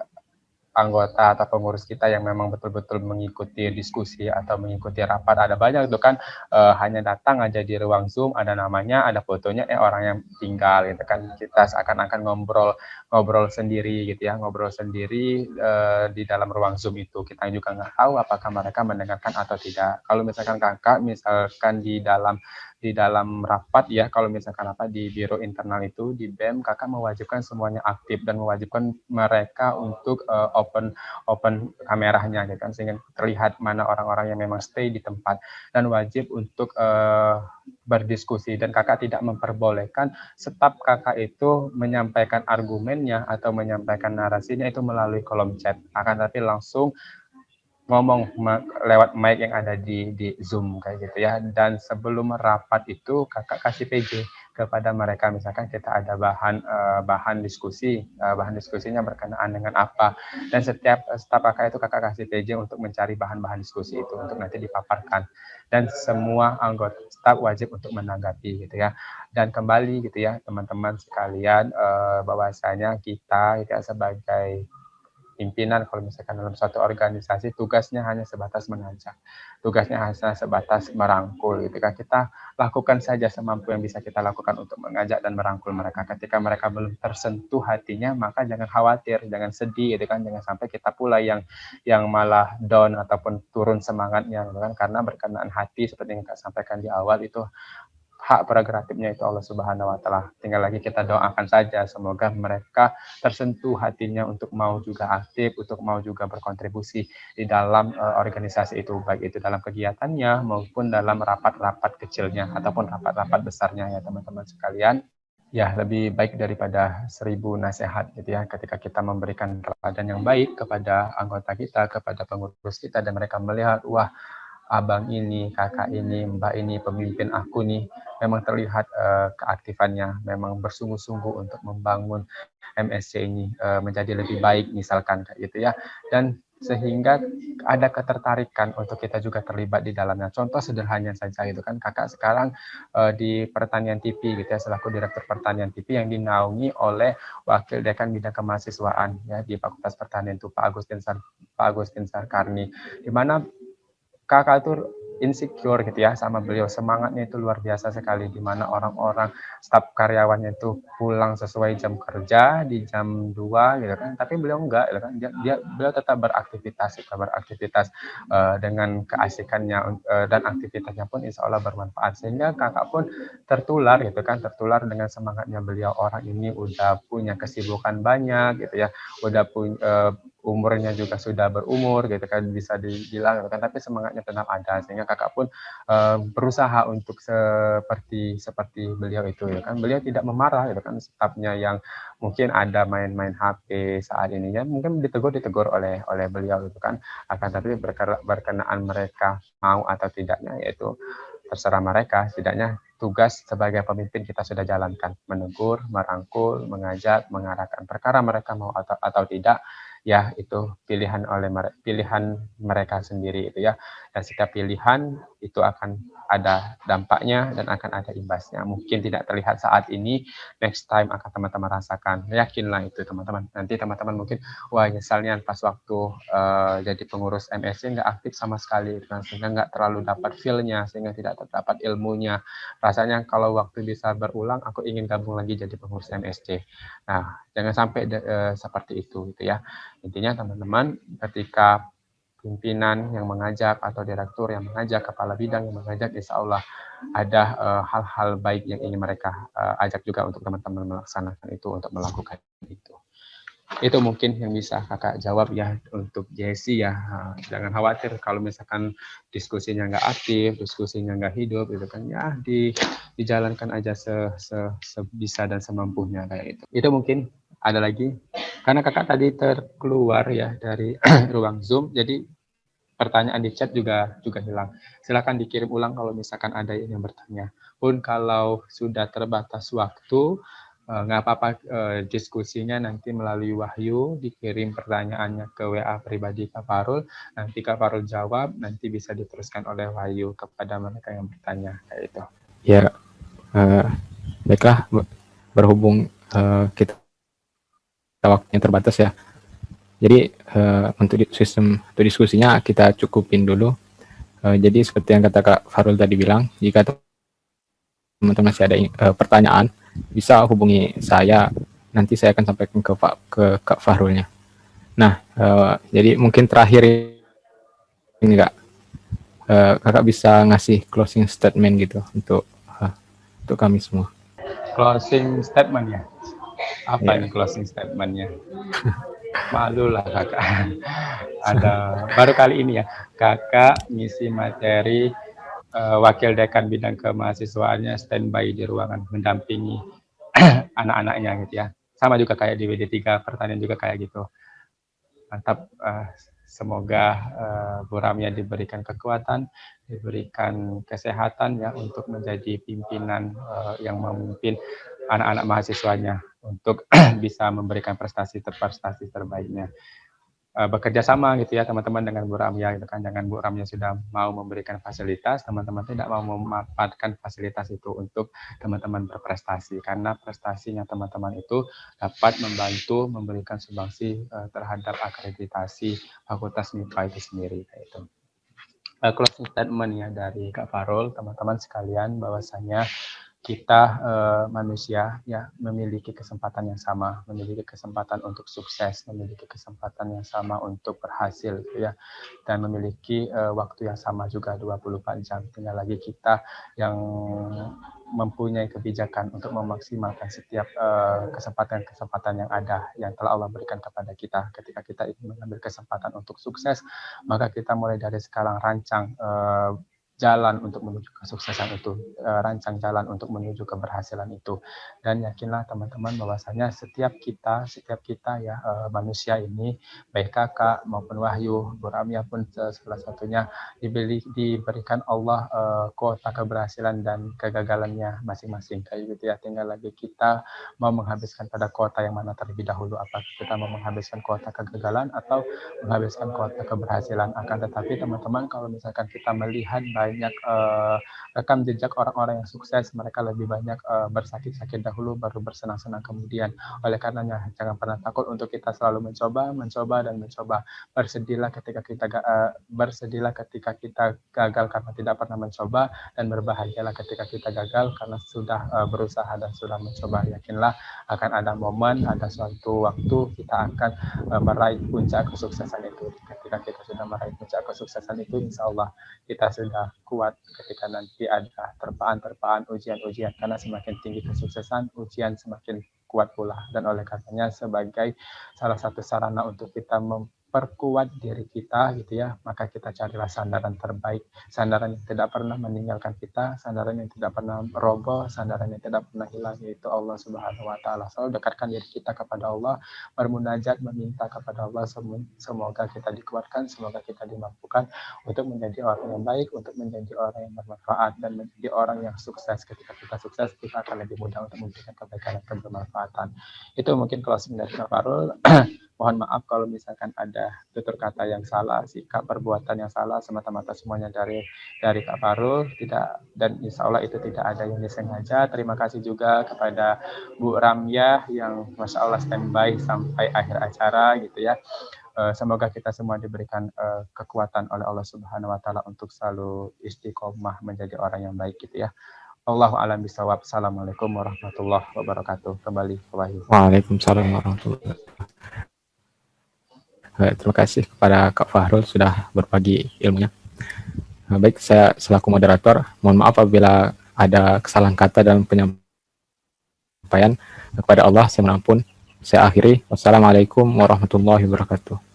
anggota atau pengurus kita yang memang betul-betul mengikuti diskusi atau mengikuti rapat. Ada banyak itu kan hanya datang aja di ruang Zoom, ada namanya, ada fotonya, orang yang tinggal gitu kan. Kita seakan-akan ngobrol sendiri gitu ya, ngobrol sendiri di dalam ruang Zoom itu. Kita juga nggak tahu apakah mereka mendengarkan atau tidak. Kalau misalkan kakak misalkan di dalam rapat ya, kalau misalkan apa di biro internal itu di BEM, kakak mewajibkan semuanya aktif dan mewajibkan mereka untuk open kameranya gitu kan, sehingga terlihat mana orang-orang yang memang stay di tempat, dan wajib untuk berdiskusi. Dan kakak tidak memperbolehkan staf kakak itu menyampaikan argumennya atau menyampaikan narasinya itu melalui kolom chat, akan tapi langsung ngomong lewat mic yang ada di Zoom kayak gitu ya. Dan sebelum rapat itu kakak kasih PJ kepada mereka, misalkan kita ada bahan diskusi, bahan diskusinya berkenaan dengan apa, dan setiap staf kakak itu kakak kasih PJ untuk mencari bahan-bahan diskusi itu untuk nanti dipaparkan, dan semua anggota staf wajib untuk menanggapi gitu ya. Dan kembali gitu ya teman-teman sekalian, bahwasanya kita ya sebagai pimpinan kalau misalkan dalam suatu organisasi tugasnya hanya sebatas mengajak, tugasnya hanya sebatas merangkul gitu kan. Kita lakukan saja semampu yang bisa kita lakukan untuk mengajak dan merangkul mereka. Ketika mereka belum tersentuh hatinya, maka jangan khawatir, jangan sedih gitu kan, jangan sampai kita pula yang malah down ataupun turun semangatnya gitu kan, karena berkenaan hati seperti yang Kak sampaikan di awal, itu hak prerogatifnya itu Allah Subhanahu wa taala. Tinggal lagi kita doakan saja semoga mereka tersentuh hatinya untuk mau juga aktif, untuk mau juga berkontribusi di dalam organisasi itu, baik itu dalam kegiatannya maupun dalam rapat-rapat kecilnya ataupun rapat-rapat besarnya ya teman-teman sekalian. Ya, lebih baik daripada 1000 nasihat gitu ya. Ketika kita memberikan teladan yang baik kepada anggota kita, kepada pengurus kita, dan mereka melihat, wah, abang ini, kakak ini, mbak ini, pemimpin aku nih, memang terlihat keaktifannya, memang bersungguh-sungguh untuk membangun MSC ini menjadi lebih baik, misalkan kayak gitu ya. Dan sehingga ada ketertarikan untuk kita juga terlibat di dalamnya. Contoh sederhana saja itu kan, kakak sekarang di pertanian TV gitu ya, selaku direktur pertanian TV yang dinaungi oleh wakil dekan bidang kemahasiswaan ya di Fakultas Pertanian itu Pak Agustin Sarkarni, di mana kakak itu insecure gitu ya sama beliau, semangatnya itu luar biasa sekali, di mana orang-orang staf karyawannya itu pulang sesuai jam kerja di jam 2 gitu kan, tapi beliau enggak gitu kan, beliau tetap beraktivitas dengan keasikannya, dan aktivitasnya pun insya Allah bermanfaat, sehingga kakak pun tertular dengan semangatnya beliau. Orang ini udah punya kesibukan banyak gitu ya, udah punya umurnya juga sudah berumur gitu kan, bisa dibilang gitu kan, tapi semangatnya tetap ada, sehingga kakak pun berusaha untuk seperti beliau itu ya kan. Beliau tidak memarah gitu kan, stafnya yang mungkin ada main-main HP saat ini ya, mungkin ditegur oleh beliau gitu kan, akan tapi berkenaan mereka mau atau tidaknya, yaitu terserah mereka. Setidaknya tugas sebagai pemimpin kita sudah jalankan, menegur, merangkul, mengajak, mengarahkan. Perkara mereka mau atau tidak, ya itu pilihan mereka sendiri itu ya. Dan setiap pilihan itu akan ada dampaknya dan akan ada imbasnya. Mungkin tidak terlihat saat ini, next time akan teman-teman rasakan. Yakinlah itu teman-teman. Nanti teman-teman mungkin, wah nyesalnya pas waktu jadi pengurus MSC nggak aktif sama sekali, sehingga nggak terlalu dapat feel-nya, sehingga tidak terdapat ilmunya. Rasanya kalau waktu bisa berulang, aku ingin gabung lagi jadi pengurus MSC. Nah, jangan sampai seperti itu gitu ya. Intinya teman-teman, ketika pimpinan yang mengajak atau direktur yang mengajak, kepala bidang yang mengajak, insya Allah ada hal-hal baik yang ingin mereka ajak juga untuk teman-teman melaksanakan itu, untuk melakukan itu. Itu mungkin yang bisa kakak jawab ya untuk Jessie ya. Jangan khawatir kalau misalkan diskusinya nggak aktif, diskusinya nggak hidup gitu kan ya, dijalankan aja sebisa dan semampunya kayak itu. Itu mungkin ada lagi, karena kakak tadi terkeluar ya dari ruang Zoom, jadi pertanyaan di chat juga hilang. Silakan dikirim ulang kalau misalkan ada yang bertanya. Pun kalau sudah terbatas waktu, nggak apa-apa, diskusinya nanti melalui Wahyu, dikirim pertanyaannya ke WA pribadi Kak Farul, nanti Kak Farul jawab, nanti bisa diteruskan oleh Wahyu kepada mereka yang bertanya kayak itu. Ya, baiklah, berhubung kita waktunya terbatas ya. Jadi untuk untuk diskusinya kita cukupin dulu. Jadi seperti yang kata Kak Farul tadi bilang, jika teman-teman masih ada pertanyaan, bisa hubungi saya. Nanti saya akan sampaikan ke Kak Farulnya. Nah, jadi mungkin terakhir ini Kak, kakak bisa ngasih closing statement gitu untuk kami semua. Closing statement ya? Apa Ya. nih closing statementnya? Malu lah kakak. Ada baru kali ini ya kakak ngisi materi wakil dekan bidang kemahasiswaannya standby di ruangan mendampingi anak-anaknya gitu ya. Sama juga kayak di WD3 pertanian juga kayak gitu. Mantap. Semoga Bu Ramya diberikan kekuatan, diberikan kesehatan ya untuk menjadi pimpinan yang memimpin anak-anak mahasiswanya untuk bisa memberikan prestasi terbaiknya. Bekerja sama gitu ya teman-teman dengan Bu Ramya gitu kan. Jangan Bu Ramya sudah mau memberikan fasilitas, teman-teman tidak mau memanfaatkan fasilitas itu untuk teman-teman berprestasi, karena prestasinya teman-teman itu dapat membantu memberikan sumbangsi terhadap akreditasi Fakultas MIPA itu sendiri kayak itu. Closing statement ya dari Kak Farul, teman-teman sekalian, bahwasanya kita manusia ya memiliki kesempatan yang sama, memiliki kesempatan untuk sukses, memiliki kesempatan yang sama untuk berhasil ya, dan memiliki waktu yang sama juga 24 jam. Tinggal lagi kita yang mempunyai kebijakan untuk memaksimalkan setiap kesempatan-kesempatan yang ada, yang telah Allah berikan kepada kita. Ketika kita ingin mengambil kesempatan untuk sukses, maka kita mulai dari sekarang rancang jalan untuk menuju kesuksesan itu, rancang jalan untuk menuju keberhasilan itu. Dan yakinlah teman-teman bahwasanya setiap kita ya manusia ini, baik kakak maupun Wahyu, Bu Ramya pun salah satunya diberikan Allah kuota keberhasilan dan kegagalannya masing-masing kayak gitu ya. Tinggal lagi kita mau menghabiskan pada kuota yang mana terlebih dahulu, apakah kita mau menghabiskan kuota kegagalan atau menghabiskan kuota keberhasilan. Akan tetapi teman-teman, kalau misalkan kita melihat banyak rekam jejak orang-orang yang sukses, mereka lebih banyak bersakit-sakit dahulu baru bersenang-senang kemudian. Oleh karenanya jangan pernah takut untuk kita selalu mencoba dan mencoba. Bersedihlah ketika kita gagal karena tidak pernah mencoba, dan berbahagialah ketika kita gagal karena sudah berusaha dan sudah mencoba. Yakinlah akan ada momen, ada suatu waktu kita akan meraih puncak kesuksesan itu. Ketika kita sudah meraih puncak kesuksesan itu, insya Allah kita sudah kuat ketika nanti ada terpaan-terpaan, ujian-ujian. Karena semakin tinggi kesuksesan, ujian semakin kuat pula. Dan oleh karenanya sebagai salah satu sarana untuk kita memperkuat diri kita gitu ya, maka kita carilah sandaran terbaik, sandaran yang tidak pernah meninggalkan kita, sandaran yang tidak pernah roboh, sandaran yang tidak pernah hilang, yaitu Allah Subhanahu wa taala. Selalu dekatkan diri kita kepada Allah, bermunajat, meminta kepada Allah, semoga kita dikuatkan, semoga kita dimampukan untuk menjadi orang yang baik, untuk menjadi orang yang bermanfaat, dan menjadi orang yang sukses. Ketika kita sukses, kita akan lebih mudah untuk memberikan kebaikan dan kebermanfaatan. Itu mungkin closing dari Kak Farul. Mohon maaf kalau misalkan ada tutur kata yang salah, sikap perbuatan yang salah, semata-mata semuanya dari Kak Farul, tidak, dan insya Allah itu tidak ada yang disengaja. Terima kasih juga kepada Bu Ramya yang Masya Allah standby sampai akhir acara gitu ya. Semoga kita semua diberikan kekuatan oleh Allah Subhanahu wa taala untuk selalu istiqomah menjadi orang yang baik gitu ya. Allahu a'lam bishawab. Assalamualaikum warahmatullahi wabarakatuh. Kembali ke Wahyu. Waalaikumsalam warahmatullahi wabarakatuh. Terima kasih kepada Kak Fahrul sudah berbagi ilmunya. Baik, saya selaku moderator, mohon maaf apabila ada kesalahan kata dalam penyampaian. Kepada Allah saya mohon ampun. Saya akhiri. Wassalamualaikum warahmatullahi wabarakatuh.